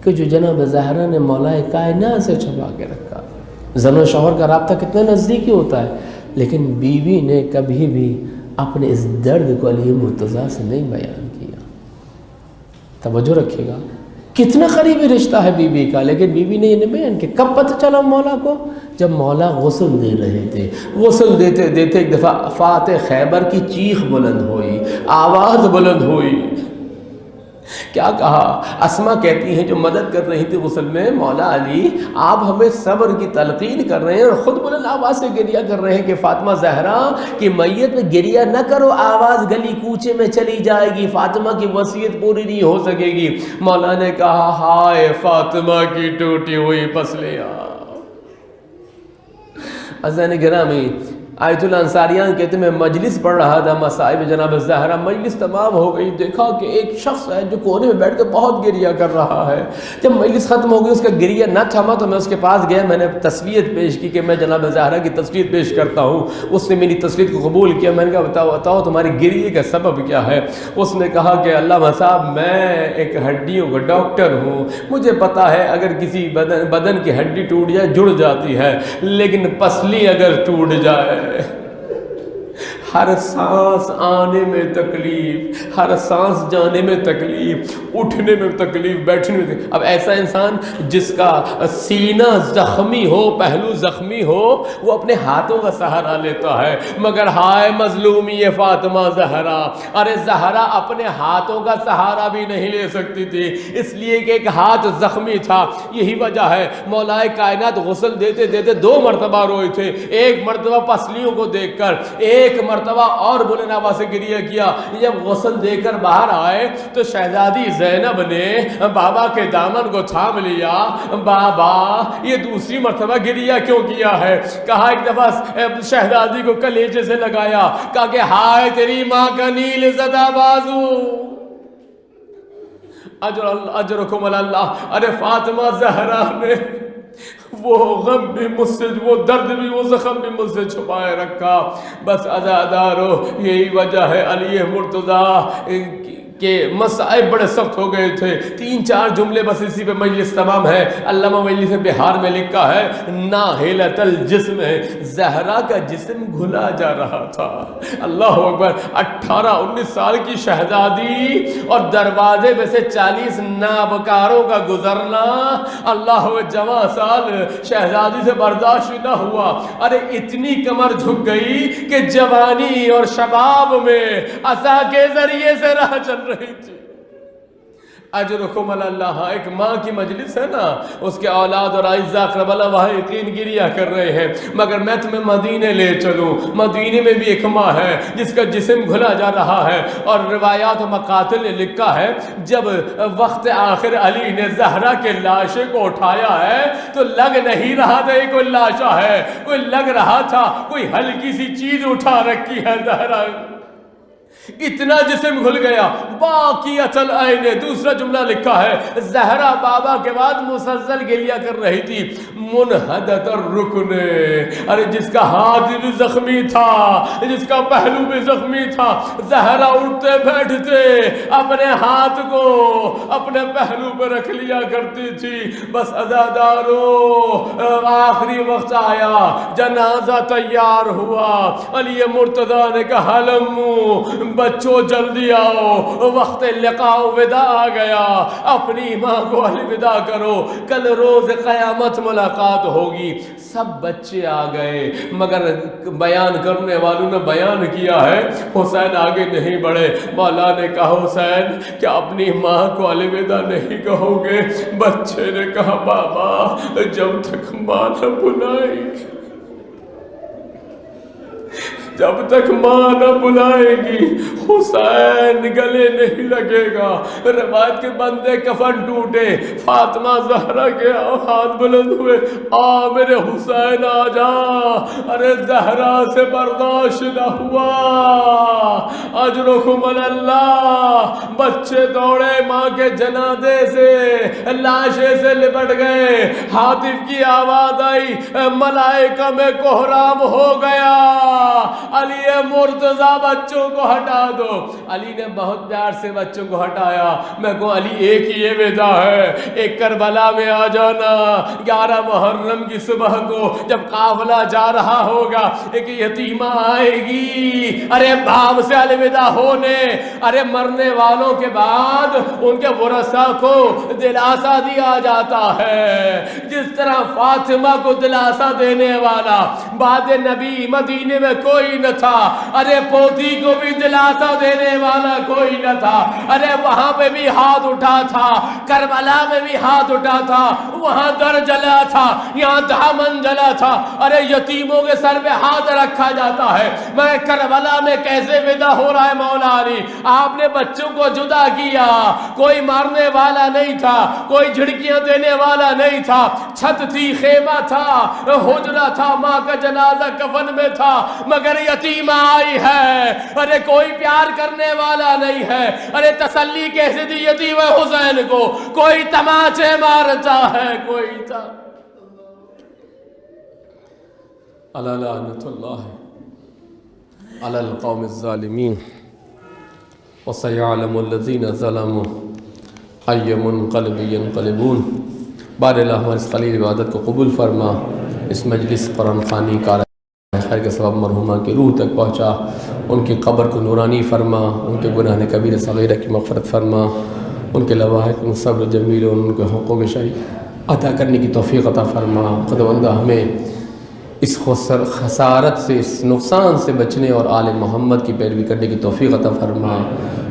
کہ جو جناب زہرا نے مولا کائنات سے چھپا کے رکھا۔ زن و شوہر کا رابطہ کتنا نزدیکی ہوتا ہے، لیکن بیوی نے کبھی بھی اپنے اس درد کو علی مرتضیٰ سے نہیں بیان کیا۔ توجہ رکھیے گا، کتنا قریبی رشتہ ہے بیوی کا، لیکن بیوی نے یہ نہیں بیان کیا۔ کب پتہ چلا مولا کو؟ جب مولا غسل دے رہے تھے، غسل دیتے دیتے ایک دفعہ فاتح خیبر کی چیخ بلند ہوئی، آواز بلند ہوئی۔ کیا کہا؟ اسما کہتی ہیں جو مدد کر رہی تھی غسل میں، مولا علی آپ ہمیں صبر کی تلقین کر رہے ہیں اور خود بلند آواز سے گریہ کر رہے ہیں کہ فاطمہ زہرا کی میت میں گریہ نہ کرو، آواز گلی کوچے میں چلی جائے گی، فاطمہ کی وصیت پوری نہیں ہو سکے گی۔ مولا نے کہا ہائے فاطمہ کی ٹوٹی ہوئی پسلیاں۔ عزیزان گرامی، آیت اللہ انصاریان کہتے ہیں میں مجلس پڑھ رہا تھا مصائب جناب زہرا، مجلس تمام ہو گئی، دیکھا کہ ایک شخص ہے جو کونے میں بیٹھ کے بہت گریہ کر رہا ہے۔ جب مجلس ختم ہو گئی اس کا گریہ نہ تھما تو میں اس کے پاس گیا، میں نے تسلیت پیش کی کہ میں جناب زہرا کی تسلیت پیش کرتا ہوں۔ اس نے میری تسلیت کو قبول کیا۔ میں نے کہا بتاؤ تمہاری گریہ کا سبب کیا ہے؟ اس نے کہا کہ علامہ صاحب میں ایک ہڈیوں کا ڈاکٹر ہوں، مجھے پتا ہے اگر کسی بدن کی ہڈی ٹوٹ جائے جڑ جاتی ہے، لیکن پسلی اگر ٹوٹ جائے، ہر سانس آنے میں تکلیف، ہر سانس جانے میں تکلیف، اٹھنے میں تکلیف، بیٹھنے میں تکلیف۔ اب ایسا انسان جس کا سینہ زخمی ہو، پہلو زخمی ہو، وہ اپنے ہاتھوں کا سہارا لیتا ہے، مگر ہائے مظلومی فاطمہ زہرا، ارے زہرا اپنے ہاتھوں کا سہارا بھی نہیں لے سکتی تھی، اس لیے کہ ایک ہاتھ زخمی تھا۔ یہی وجہ ہے مولا کائنات غسل دیتے دیتے 2 مرتبہ روئے تھے، ایک مرتبہ پسلیوں کو دیکھ کر، ایک مرتبہ اور بلند آواز سے گریہ کیا۔ جب غسل دے کر باہر آئے تو شہزادی زینب نے بابا کے دامن کو تھام لیا، بابا یہ دوسری مرتبہ گریہ کیوں کیا ہے؟ کہا ایک دفعہ شہزادی کو کلیجے سے لگایا، کہا کہ ہائے تیری ماں کا نیل زدہ بازو، اجرکم اللہ۔ ارے فاطمہ زہرا نے وہ غم بھی مجھ سے، وہ درد بھی، وہ زخم بھی مجھ سے چھپائے رکھا۔ بس عزادارو، یہی وجہ ہے علی مرتضیٰ کہ مسائل بڑے سخت ہو گئے تھے. 3-4 جملے بس اسی پہ مجلس تمام ہے. علامہ مجلس بہار میں لکھا ہے ناہلۃ الجسم، زہرا کا جسم گھلا جا رہا تھا. اللہ اکبر. 18-19 سال کی شہزادی اور دروازے میں سے 40 نابکاروں کا گزرنا اللہ جوان سال شہزادی سے برداشت نہ ہوا. ارے اتنی کمر جھک گئی کہ جوانی اور شباب میں عصا کے ذریعے سے راہ چل رہی تھی. اجرکم اللہ. ایک ماں کی مجلس ہے نا، اس کے اولاد اور اعزاء کربلا وہاں یقین گریہ کر رہے ہیں، مگر میں تمہیں مدینے لے چلوں. مدینے میں بھی ایک ماں ہے جس کا جسم گھلا جا رہا ہے. اور روایات و مقاتل نے لکھا ہے جب وقت آخر علی نے زہرا کے لاشے کو اٹھایا ہے تو لگ نہیں رہا تھا یہ کوئی لاشا ہے، کوئی لگ رہا تھا کوئی ہلکی سی چیز اٹھا رکھی ہے زہرا. اتنا جسم گھل گیا. باقیۃ العین دوسرا جملہ لکھا ہے زہرا بابا کے بعد مسلسل گریہ کر رہی تھی. منحدت الرکن، ارے جس کا ہاتھ بھی زخمی تھا، جس کا پہلو بھی زخمی تھا، زہرا اٹھتے بیٹھتے اپنے ہاتھ کو اپنے پہلو پہ رکھ لیا کرتی تھی. بس عزادارو آخری وقت آیا، جنازہ تیار ہوا. علی مرتضیٰ نے کہا لمو بچوں جلدی آؤ، وقت لقاء وداع آ گیا، اپنی ماں کو الوداع کرو، کل روز قیامت ملاقات ہوگی. سب بچے آ گئے مگر بیان کرنے والوں نے بیان کیا ہے حسین آگے نہیں بڑھے. مولا نے کہا حسین کیا اپنی ماں کو الوداع نہیں کہو گے؟ بچے نے کہا بابا جب تک ماں نہ بلائے گی، جب تک ماں نہ بلائے گی حسین گلے نہیں لگے گا. روایت کے بندے کفن ٹوٹے، فاطمہ زہرا کے ہاتھ بلند ہوئے، آ میرے حسین آ جا. ارے زہرا سے برداشت نہ ہوا. اجرکم اللہ. بچے دوڑے ماں کے جنازے سے، لاشے سے لپٹ گئے. ہاتف کی آواز آئی ملائکہ میں کوہرام ہو گیا، علی مرتضیٰ بچوں کو ہٹا دو. علی نے بہت پیار سے بچوں کو ہٹایا. میں کہوں علی ایک ہی یہ وعدہ ہے، ایک کربلا میں آ جانا 11 محرم کی صبح کو جب قافلہ جا رہا ہوگا، ایک یتیمہ آئے گی. ارے باپ سے الوداع ہونے، ارے مرنے والوں کے بعد ان کے ورثاء کو دلاسا دیا جاتا ہے. جس طرح فاطمہ کو دلاسا دینے والا بعد نبی مدینے میں کوئی نہ تھا، ارے پوتی کو بھی دلاسا دینے والا کوئی نہ تھا. ارے وہاں پہ بھی ہاتھ اٹھا تھا، کربلا میں بھی ہاتھ اٹھا تھا، وہاں در جلا تھا، یہاں دامن جلا تھا. ارے یتیموں کے سر پہ ہاتھ رکھا جاتا ہے. میں کربلا میں کیسے ودا ہو رہا ہے مولا علی؟ آپ نے بچوں کو جدا کیا، کوئی مارنے والا نہیں تھا، کوئی جھڑکیاں دینے والا نہیں تھا. چھت تھی، خیمہ تھا، حجرہ تھا، ماں کا جنازہ کفن میں تھا، مگر یتیمہ آئی ہے. ارے کوئی پیار کرنے والا نہیں ہے. ارے تسلی کیسے دی یتیمہ حسین کو؟ کوئی تماچے مارتا ہے، کوئی تھا. الا لعنت اللہ علی القوم الظالمین وسيعلم الذین ظلموا ای منقلب ینقلبون. بار اللہ ہمارے اس خلیل عبادت کو قبول فرما. اس مجلس قرآن خوانی کا خیر کے سبب مرحومہ کی روح تک پہنچا. ان کی قبر کو نورانی فرما، ان کے گناہ کبیرہ صغیرہ کی مغفرت فرما، ان کے لواحق صبر جمیل اور ان کے حقوق شرعی عطا کرنے کی توفیق عطا فرما. خداوندہ ہمیں اس خسارت سے، اس نقصان سے بچنے اور آل محمد کی پیروی کرنے کی توفیق عطا فرما.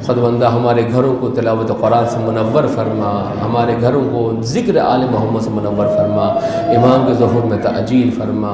خداوندہ ہمارے گھروں کو تلاوت قرآن سے منور فرما، ہمارے گھروں کو ذکر آل محمد سے منور فرما، امام کے ظہور میں تعجیل فرما.